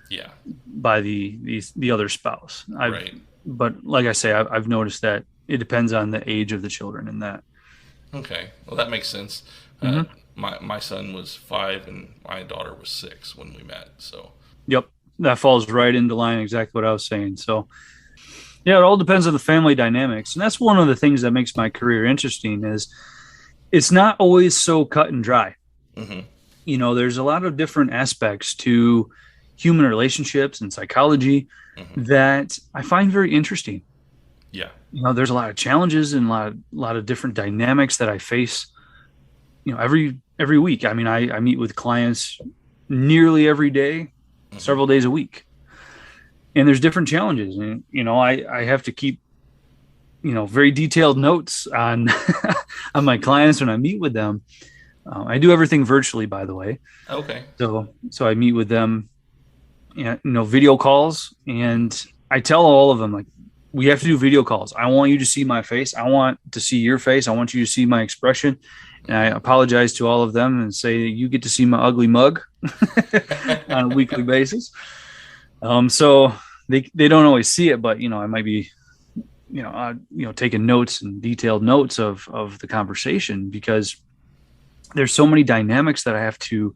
[SPEAKER 6] the other spouse.
[SPEAKER 1] Right.
[SPEAKER 6] But like I say, I've noticed that it depends on the age of the children in that.
[SPEAKER 1] Okay. Well, that makes sense. My son was 5 and my daughter was 6 when we met. So.
[SPEAKER 6] Yep. That falls right into line exactly what I was saying. So, yeah, it all depends on the family dynamics. And that's one of the things that makes my career interesting is it's not always so cut and dry. There's a lot of different aspects to human relationships and psychology that I find very interesting.
[SPEAKER 1] Yeah.
[SPEAKER 6] There's a lot of challenges and a lot of different dynamics that I face, every week. I mean, I meet with clients nearly every day, several days a week. And there's different challenges. And, I have to keep, very detailed notes on on my clients when I meet with them. I do everything virtually, by the way.
[SPEAKER 1] Okay.
[SPEAKER 6] So I meet with them, video calls, and I tell all of them, like, we have to do video calls. I want you to see my face. I want to see your face. I want you to see my expression. And I apologize to all of them and say you get to see my ugly mug on a weekly basis. So they don't always see it, but I might be, taking notes and detailed notes of the conversation, because there's so many dynamics that I have to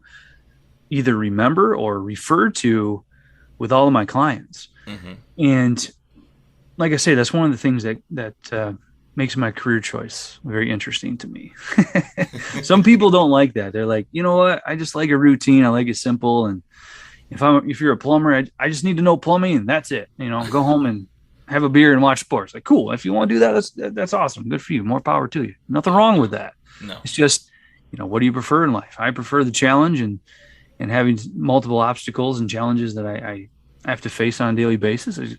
[SPEAKER 6] either remember or refer to with all of my clients. And like I say, that's one of the things that makes my career choice very interesting to me. Some people don't like that. They're like, you know what? I just like a routine. I like it simple. And if you're a plumber, I just need to know plumbing and that's it. Go home and have a beer and watch sports. Like, cool. If you want to do that, that's awesome. Good for you. More power to you. Nothing wrong with that.
[SPEAKER 1] No.
[SPEAKER 6] It's just, what do you prefer in life? I prefer the challenge and having multiple obstacles and challenges that I have to face on a daily basis. It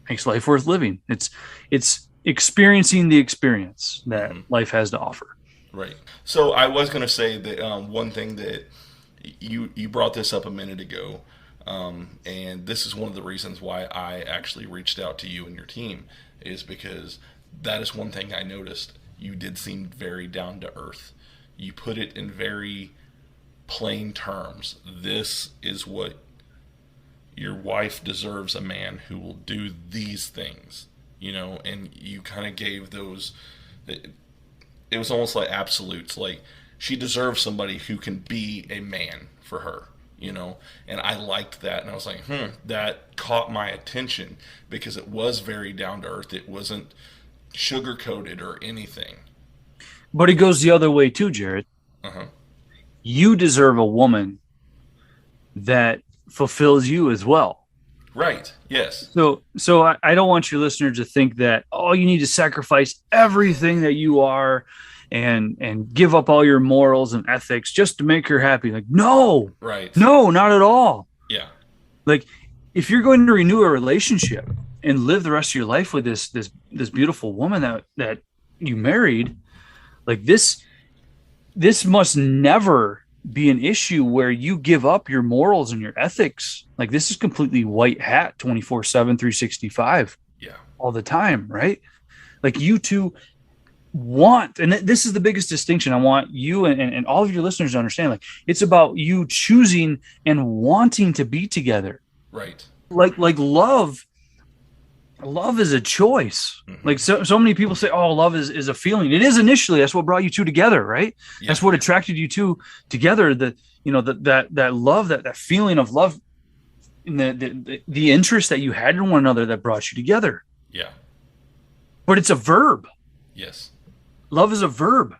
[SPEAKER 6] makes life worth living. It's experiencing the experience that life has to offer.
[SPEAKER 1] Right. So I was going to say that one thing that you brought this up a minute ago, and this is one of the reasons why I actually reached out to you and your team, is because that is one thing I noticed. You did seem very down to earth. You put it in very plain terms. This is what your wife deserves, a man who will do these things, and you kind of gave those, it was almost like absolutes, like she deserves somebody who can be a man for her, and I liked that. And I was like, that caught my attention because it was very down to earth. It wasn't sugar coated or anything.
[SPEAKER 6] But it goes the other way too, Jared. You deserve a woman that fulfills you as well.
[SPEAKER 1] Right. Yes.
[SPEAKER 6] So I don't want your listeners to think that, you need to sacrifice everything that you are and give up all your morals and ethics just to make her happy. Like, no. Right. No, not at all.
[SPEAKER 1] Yeah.
[SPEAKER 6] Like, if you're going to renew a relationship and live the rest of your life with this beautiful woman that you married, like this must never be an issue where you give up your morals and your ethics. Like, this is completely white hat 24/7, 365 all the time. Right. Like, you two want, and this is the biggest distinction I want you and all of your listeners to understand. Like, it's about you choosing and wanting to be together.
[SPEAKER 1] Right.
[SPEAKER 6] Like love is a choice. Like, so many people say, love is a feeling. It is initially. That's what brought you two together, right? Yeah. That's what attracted you two together. That love, that feeling of love, and the interest that you had in one another that brought you together.
[SPEAKER 1] Yeah.
[SPEAKER 6] But it's a verb.
[SPEAKER 1] Yes.
[SPEAKER 6] Love is a verb.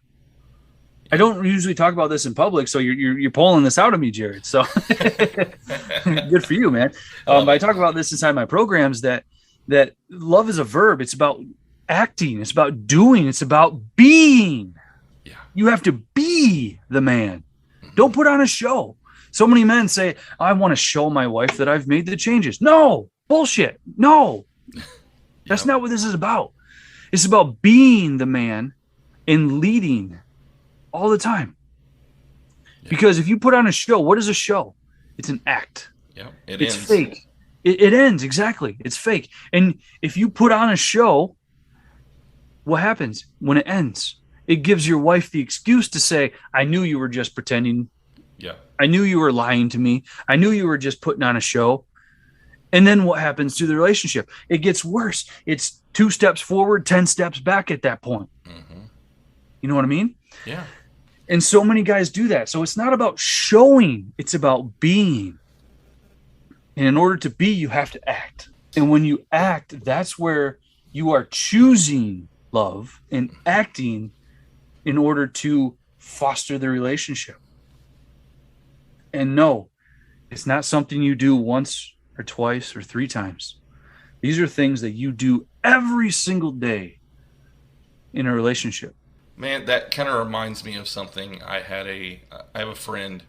[SPEAKER 6] I don't usually talk about this in public, so you're pulling this out of me, Jared. So good for you, man. But I talk about this inside my programs that love is a verb. It's about acting. It's about doing. It's about being.
[SPEAKER 1] Yeah.
[SPEAKER 6] You have to be the man. Don't put on a show. So many men say, I want to show my wife that I've made the changes. No, bullshit. No, that's not what this is about. It's about being the man and leading all the time. Because if you put on a show, what is a show? It's an act.
[SPEAKER 1] Yeah,
[SPEAKER 6] it's fake. It ends. Exactly. It's fake. And if you put on a show, what happens when it ends? It gives your wife the excuse to say, I knew you were just pretending.
[SPEAKER 1] Yeah.
[SPEAKER 6] I knew you were lying to me. I knew you were just putting on a show. And then what happens to the relationship? It gets worse. It's 2 steps forward, 10 steps back at that point.
[SPEAKER 1] Mm-hmm.
[SPEAKER 6] You know what I mean?
[SPEAKER 1] Yeah.
[SPEAKER 6] And so many guys do that. So it's not about showing, it's about being. And in order to be, you have to act. And when you act, that's where you are choosing love and acting in order to foster the relationship. And no, it's not something you do once or twice or 3 times. These are things that you do every single day in a relationship.
[SPEAKER 1] Man, that kind of reminds me of something. I have a friend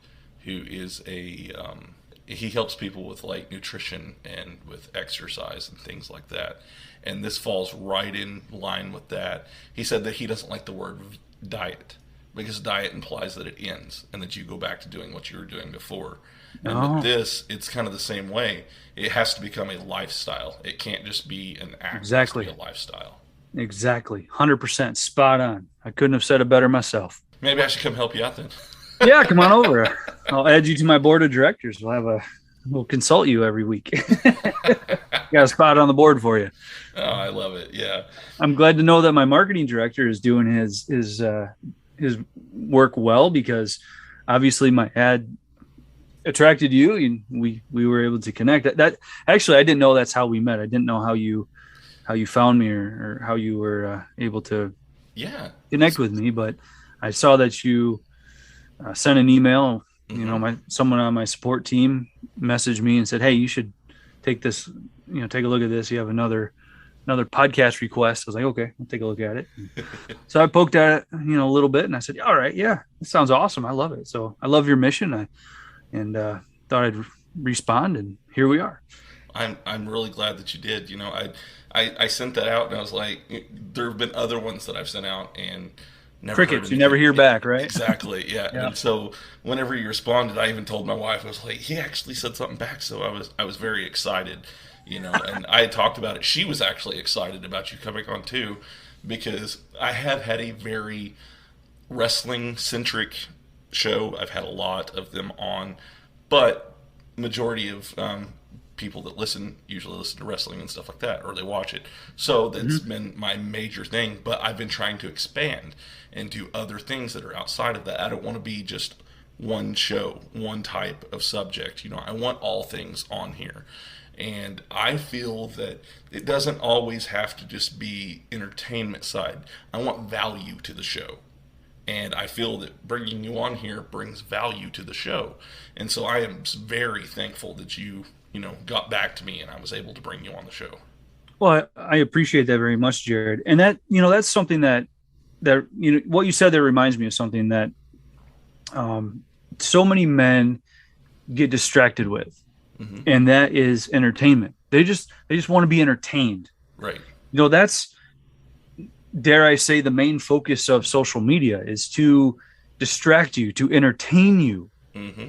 [SPEAKER 1] who is he helps people with like nutrition and with exercise and things like that. And this falls right in line with that. He said that he doesn't like the word diet because diet implies that it ends and that you go back to doing what you were doing before. And with this, it's kind of the same way. It has to become a lifestyle. It can't just be an act.
[SPEAKER 6] Exactly.
[SPEAKER 1] It has to be a lifestyle.
[SPEAKER 6] Exactly. 100%. Spot on. I couldn't have said it better myself.
[SPEAKER 1] Maybe I should come help you out then.
[SPEAKER 6] Yeah, come on over. I'll add you to my board of directors. We'll consult you every week. Got a spot on the board for you.
[SPEAKER 1] Oh, I love it. Yeah. I'm
[SPEAKER 6] glad to know that my marketing director is doing his work well, because obviously my ad attracted you and we were able to connect. That actually, I didn't know that's how we met. I didn't know how you found me or how you were able to connect with me, but I saw that you sent an email. Mm-hmm. You know, someone on my support team messaged me and said, hey, you should take this, take a look at this. You have another podcast request. I was like, okay, I'll take a look at it. So I poked at it, a little bit, and I said, all right, yeah, it sounds awesome. I love it. So I love your mission. And thought I'd respond, and here we are.
[SPEAKER 1] I'm really glad that you did. I sent that out, and I was like, there have been other ones that I've sent out, and never
[SPEAKER 6] crickets. You never hear back, right?
[SPEAKER 1] Exactly. Yeah. And so whenever you responded, I even told my wife, I was like, he actually said something back. So I was very excited, and I had talked about it. She was actually excited about you coming on too, because I have had a very wrestling centric show. I've had a lot of them on, but majority of people that usually listen to wrestling and stuff like that, or they watch it. So that's been my major thing, but I've been trying to expand and do other things that are outside of that. I don't want to be just one show, one type of subject. I want all things on here. And I feel that it doesn't always have to just be entertainment side. I want value to the show. And I feel that bringing you on here brings value to the show. And so I am very thankful that you got back to me and I was able to bring you on the show.
[SPEAKER 6] Well, I appreciate that very much, Jared. And that, that's something that what you said there reminds me of something that so many men get distracted with. Mm-hmm. And that is entertainment. They just want to be entertained.
[SPEAKER 1] Right.
[SPEAKER 6] That's, dare I say, the main focus of social media is to distract you, to entertain you. Mm-hmm.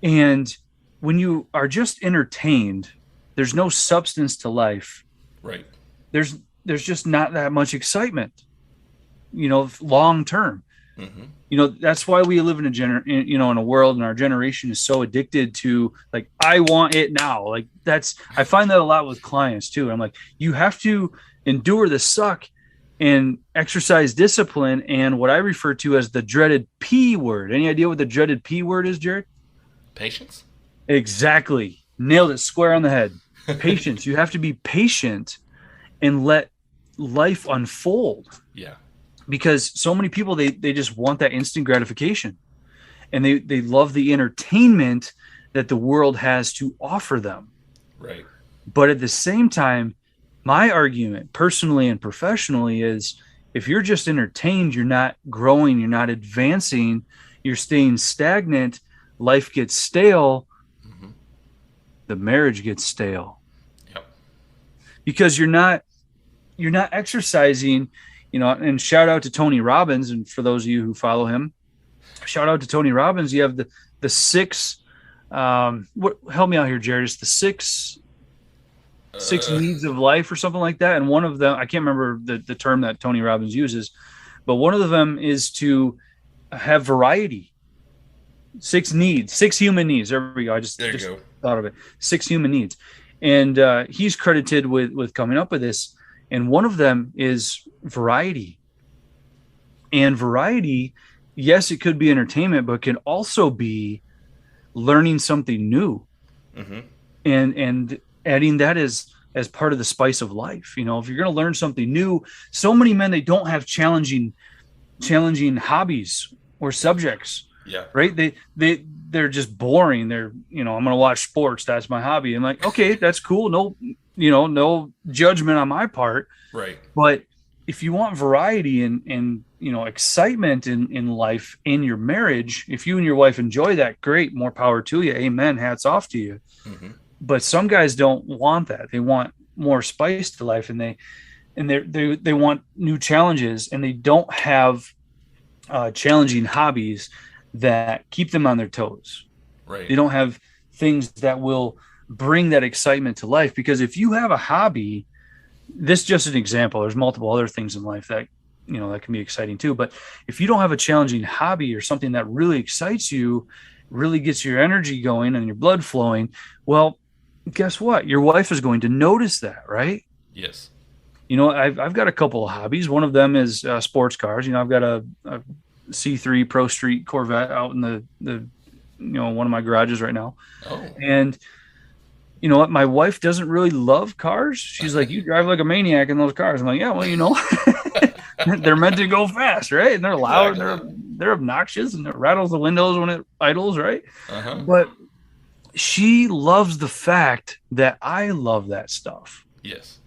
[SPEAKER 6] And when you are just entertained, there's no substance to life.
[SPEAKER 1] Right.
[SPEAKER 6] There's just not that much excitement, long term. Mm-hmm. That's why we live in a world, and our generation is so addicted to, like, I want it now. Like, I find that a lot with clients too. I'm like, you have to endure the suck and exercise discipline, and what I refer to as the dreaded P word. Any idea what the dreaded P word is, Jared?
[SPEAKER 1] Patience?
[SPEAKER 6] Exactly. Nailed it square on the head. Patience. You have to be patient and let life unfold.
[SPEAKER 1] Yeah.
[SPEAKER 6] Because so many people, they just want that instant gratification, and they love the entertainment that the world has to offer them.
[SPEAKER 1] Right.
[SPEAKER 6] But at the same time, my argument, personally and professionally, is If you're just entertained, you're not growing, you're not advancing, you're staying stagnant, life gets stale, the marriage gets stale.
[SPEAKER 1] Yep.
[SPEAKER 6] Because you're not exercising, and shout out to Tony Robbins. And for those of you who follow him, shout out to Tony Robbins. You have the six, help me out here, Jared. It's the six needs of life or something like that. And one of them, I can't remember the term that Tony Robbins uses, but one of them is to have variety. 6 needs, 6 human needs. There we go. I just thought of it. 6 human needs. And he's credited with coming up with this. And one of them is variety. And variety, yes, it could be entertainment, but can also be learning something new. And adding that as part of the spice of life. If you're going to learn something new, so many men, they don't have challenging hobbies or subjects.
[SPEAKER 1] Yeah.
[SPEAKER 6] Right. They're just boring. They're, I'm going to watch sports. That's my hobby. I'm like, okay, that's cool. No judgment on my part.
[SPEAKER 1] Right.
[SPEAKER 6] But if you want variety and excitement in life, in your marriage, if you and your wife enjoy that, great, more power to you. Amen. Hats off to you. But some guys don't want that. They want more spice to life, and they want new challenges, and they don't have challenging hobbies that keep them on their toes.
[SPEAKER 1] Right.
[SPEAKER 6] They don't have things that will bring that excitement to life. Because if you have a hobby, this is just an example. There's multiple other things in life that that can be exciting too. But if you don't have a challenging hobby or something that really excites you, really gets your energy going and your blood flowing, well, guess what? Your wife is going to notice that, right?
[SPEAKER 1] Yes.
[SPEAKER 6] I've got a couple of hobbies. One of them is sports cars. I've got a C3 Pro Street Corvette out in the one of my garages right now.
[SPEAKER 1] Oh.
[SPEAKER 6] And you know what? My wife doesn't really love cars. She's like, you drive like a maniac in those cars. I'm like, yeah, well, they're meant to go fast, right? And they're loud, exactly. They're obnoxious, and it rattles the windows when it idles, right? But she loves the fact that I love that stuff.
[SPEAKER 1] Yes.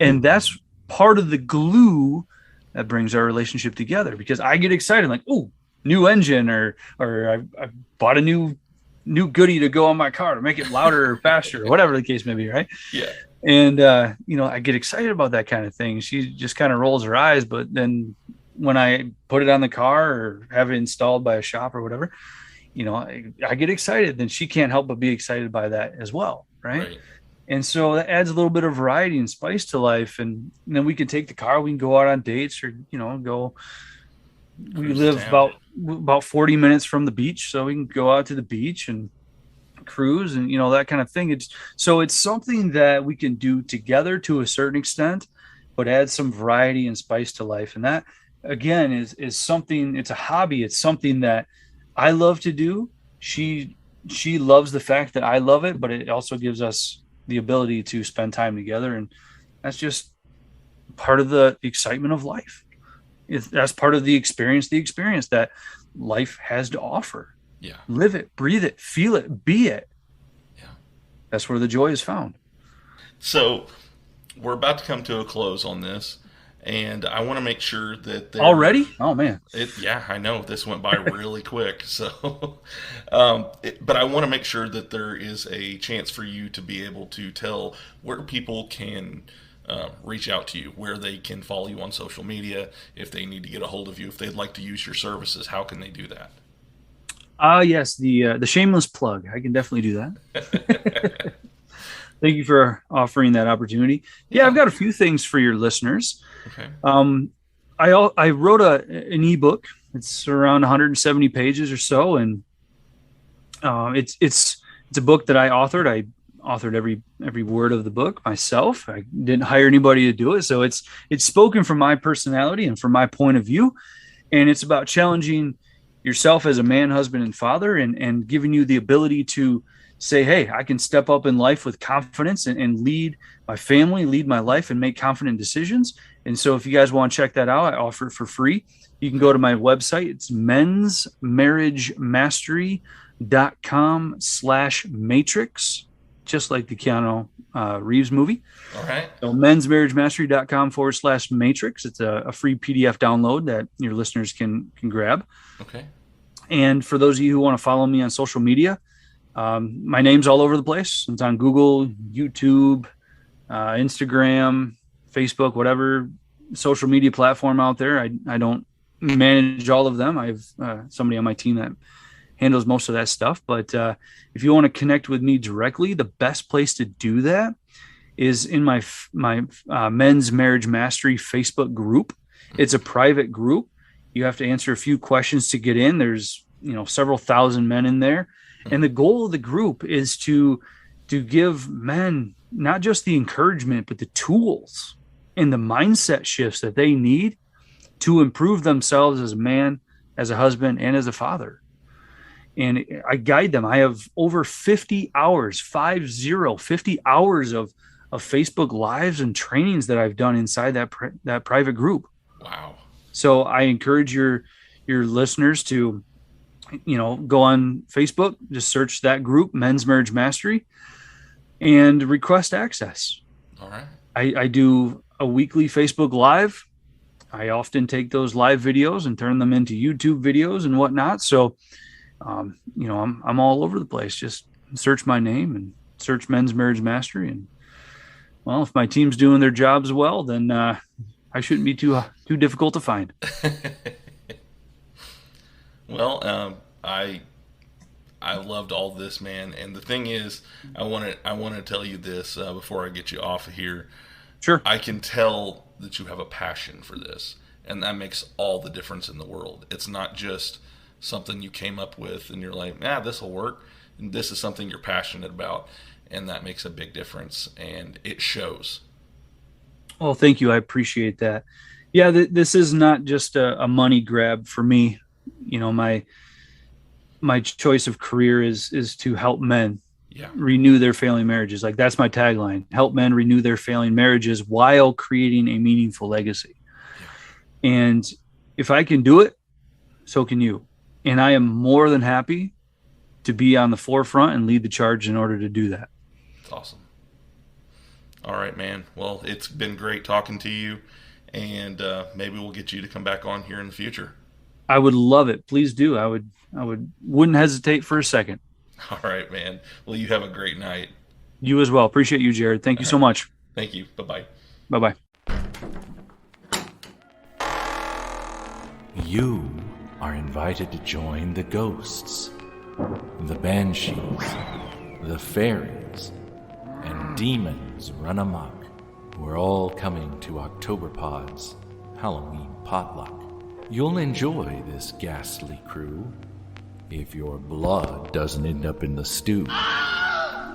[SPEAKER 6] And that's part of the glue that brings our relationship together, because I get excited, like, oh, new engine, or I bought a new goodie to go on my car to make it louder or faster, or whatever the case may be, right?
[SPEAKER 1] Yeah.
[SPEAKER 6] And I get excited about that kind of thing. She just kind of rolls her eyes, but then when I put it on the car or have it installed by a shop or whatever, I get excited. Then she can't help but be excited by that as well, right? And so that adds a little bit of variety and spice to life. And then we can take the car, we can go out on dates, or go. We live about 40 minutes from the beach, so we can go out to the beach and cruise and that kind of thing. It's something that we can do together to a certain extent, but add some variety and spice to life. And that, again, is something. It's a hobby. It's something that I love to do. She loves the fact that I love it, but it also gives us the ability to spend time together, and that's just part of the excitement of life. That's part of the experience that life has to offer.
[SPEAKER 1] Yeah.
[SPEAKER 6] Live it, breathe it, feel it, be it.
[SPEAKER 1] Yeah.
[SPEAKER 6] That's where the joy is found.
[SPEAKER 1] So we're about to come to a close on this, and I want to make sure that
[SPEAKER 6] already? Oh man.
[SPEAKER 1] Yeah, I know this went by really quick. So, but I want to make sure that there is a chance for you to be able to tell where people can reach out to you, where they can follow you on social media, if they need to get a hold of you, if they'd like to use your services. How can they do that?
[SPEAKER 6] Yes, the shameless plug. I can definitely do that. Thank you for offering that opportunity. Yeah, I've got a few things for your listeners.
[SPEAKER 1] Okay.
[SPEAKER 6] I wrote an ebook. It's around 170 pages or so, and it's a book that I authored. I authored every word of the book myself. I didn't hire anybody to do it. So it's spoken from my personality and from my point of view. And it's about challenging yourself as a man, husband, and father, and giving you the ability to say, hey, I can step up in life with confidence and lead my family, lead my life, and make confident decisions. And so if you guys want to check that out, I offer it for free. You can go to my website. It's mensmarriagemastery.com/matrix. just like the Keanu Reeves movie.
[SPEAKER 1] All right.
[SPEAKER 6] So mensmarriagemastery.com/matrix. It's a free PDF download that your listeners can grab.
[SPEAKER 1] Okay.
[SPEAKER 6] And for those of you who want to follow me on social media, my name's all over the place. It's on Google, YouTube, Instagram, Facebook, whatever social media platform out there. I don't manage all of them. I have somebody on my team that handles most of that stuff. But if you want to connect with me directly, the best place to do that is in my Men's Marriage Mastery Facebook group. It's a private group. You have to answer a few questions to get in. There's, several thousand men in there. And the goal of the group is to give men not just the encouragement, but the tools and the mindset shifts that they need to improve themselves as a man, as a husband, and as a father. And I guide them. I have over 50 hours, 50 hours of Facebook lives and trainings that I've done inside that private group.
[SPEAKER 1] Wow.
[SPEAKER 6] So I encourage your listeners to, go on Facebook, just search that group, Men's Marriage Mastery, and request access.
[SPEAKER 1] All right.
[SPEAKER 6] I do a weekly Facebook Live. I often take those live videos and turn them into YouTube videos and whatnot. So, I'm all over the place. Just search my name and search Men's Marriage Mastery. And well, if my team's doing their jobs well, then I shouldn't be too difficult to find.
[SPEAKER 1] Well, I loved all this, man. And the thing is, I want to tell you this before I get you off of here.
[SPEAKER 6] Sure.
[SPEAKER 1] I can tell that you have a passion for this, and that makes all the difference in the world. It's not just something you came up with and you're like, this will work. And this is something you're passionate about, and that makes a big difference, and it shows.
[SPEAKER 6] Well, thank you. I appreciate that. Yeah, this is not just a money grab for me. My choice of career is to help men renew their failing marriages. Like, that's my tagline: help men renew their failing marriages while creating a meaningful legacy. Yeah. And if I can do it, so can you. And I am more than happy to be on the forefront and lead the charge in order to do that.
[SPEAKER 1] That's awesome. All right, man. Well, it's been great talking to you, and maybe we'll get you to come back on here in the future.
[SPEAKER 6] I would love it. Please do. I wouldn't hesitate for a second.
[SPEAKER 1] All right, man. Well, you have a great night.
[SPEAKER 6] You as well. Appreciate you, Jared. Thank you so much.
[SPEAKER 1] Thank you. Bye-bye.
[SPEAKER 6] Bye-bye.
[SPEAKER 7] You are invited to join the ghosts, the banshees, the fairies, and demons run amok. We're all coming to Oktoberpod's Halloween potluck. You'll enjoy this ghastly crew if your blood doesn't end up in the stew.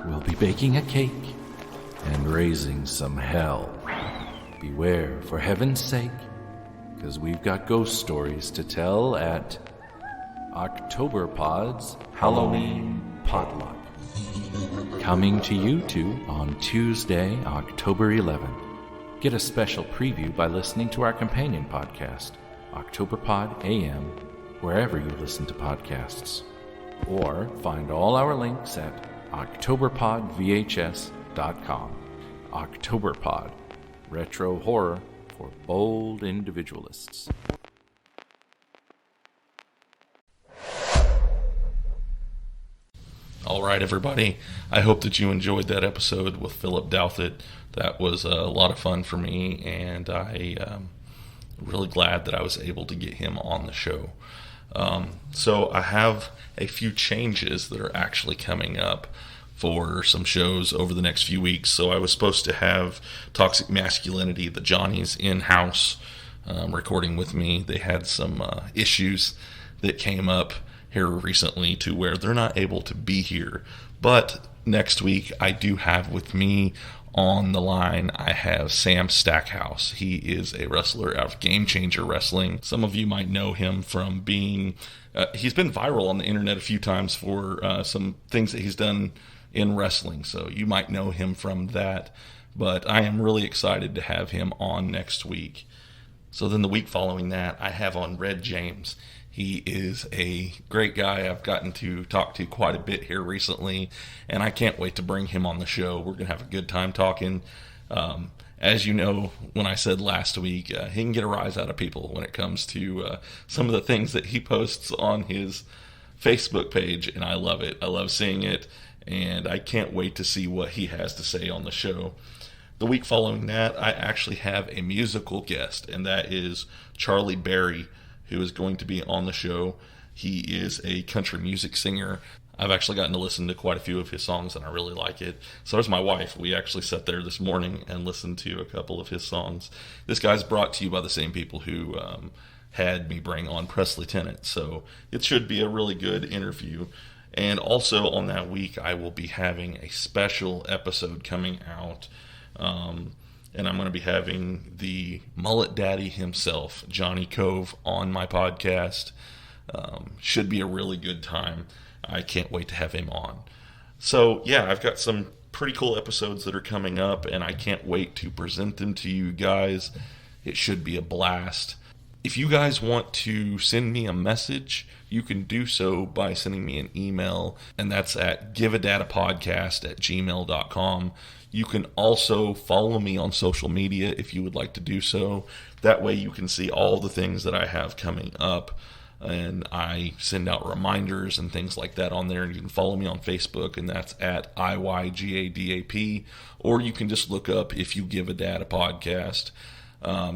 [SPEAKER 7] We'll be baking a cake and raising some hell. Beware, for heaven's sake, because we've got ghost stories to tell at Oktoberpod's Halloween potluck. Coming to YouTube on Tuesday, October 11th. Get a special preview by listening to our companion podcast, Oktoberpod AM, wherever you listen to podcasts. Or find all our links at oktoberpodvhs.com. Oktoberpod, retro horror for bold individualists.
[SPEAKER 1] All right, everybody. I hope that you enjoyed that episode with Philip Douthett. That was a lot of fun for me, and I'm really glad that I was able to get him on the show. So I have a few changes that are actually coming up for some shows over the next few weeks. So I was supposed to have Toxic Masculinity, the Johnnies, in-house recording with me. They had some issues that came up here recently to where they're not able to be here. But next week I do have with me on the line, I have Sam Stackhouse. He is a wrestler out of Game Changer Wrestling. Some of you might know him from being, he's been viral on the internet a few times for some things that he's done in wrestling. So you might know him from that. But I am really excited to have him on next week. So then the week following that, I have on Red James. He is a great guy I've gotten to talk to quite a bit here recently, and I can't wait to bring him on the show. We're going to have a good time talking. As you know, when I said last week, he can get a rise out of people when it comes to some of the things that he posts on his Facebook page, and I love it. I love seeing it, and I can't wait to see what he has to say on the show. The week following that, I actually have a musical guest, and that is Charlie Berry, who is going to be on the show. He is a country music singer. I've actually gotten to listen to quite a few of his songs, and I really like it. So does my wife. We actually sat there this morning and listened to a couple of his songs. This guy's brought to you by the same people who had me bring on Presley Tennant, so it should be a really good interview. And also on that week, I will be having a special episode coming out, and I'm going to be having the Mullet Daddy himself, Johnny Cove, on my podcast. Should be a really good time. I can't wait to have him on. So yeah, I've got some pretty cool episodes that are coming up, and I can't wait to present them to you guys. It should be a blast. If you guys want to send me a message, you can do so by sending me an email, and that's at giveadatapodcast@gmail.com. You can also follow me on social media if you would like to do so. That way you can see all the things that I have coming up, and I send out reminders and things like that on there. And you can follow me on Facebook, and that's at IYGADAP, or you can just look up If You Give a Dad a Podcast.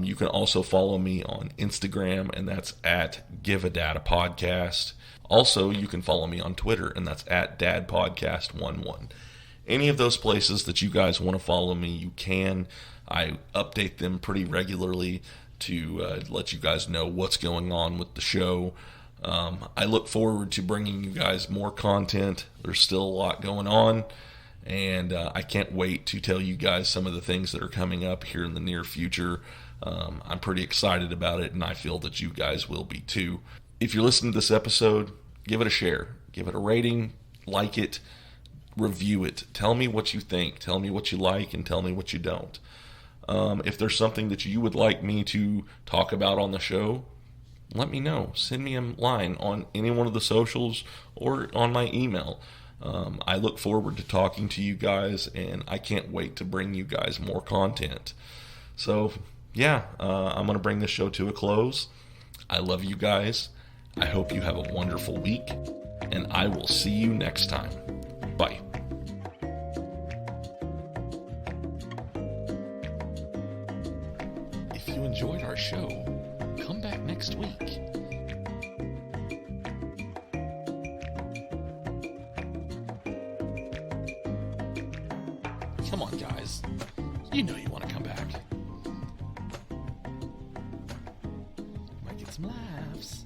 [SPEAKER 1] You can also follow me on Instagram, and that's at Give a Dad a Podcast. Also, you can follow me on Twitter, and that's at DadPodcast11. Any of those places that you guys want to follow me, you can. I update them pretty regularly to let you guys know what's going on with the show. I look forward to bringing you guys more content. There's still a lot going on, and I can't wait to tell you guys some of the things that are coming up here in the near future. I'm pretty excited about it, and I feel that you guys will be too. If you're listening to this episode, give it a share. Give it a rating, like it, review it. Tell me what you think. Tell me what you like, and tell me what you don't. If there's something that you would like me to talk about on the show, let me know. Send me a line on any one of the socials or on my email. I look forward to talking to you guys, and I can't wait to bring you guys more content. So, yeah, I'm going to bring this show to a close. I love you guys. I hope you have a wonderful week, and I will see you next time. Bye. If you enjoyed our show, come back next week. Come on, guys. You know you want to come back. Might get some laughs.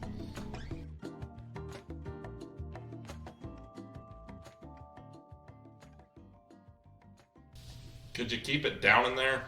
[SPEAKER 1] Could you keep it down in there?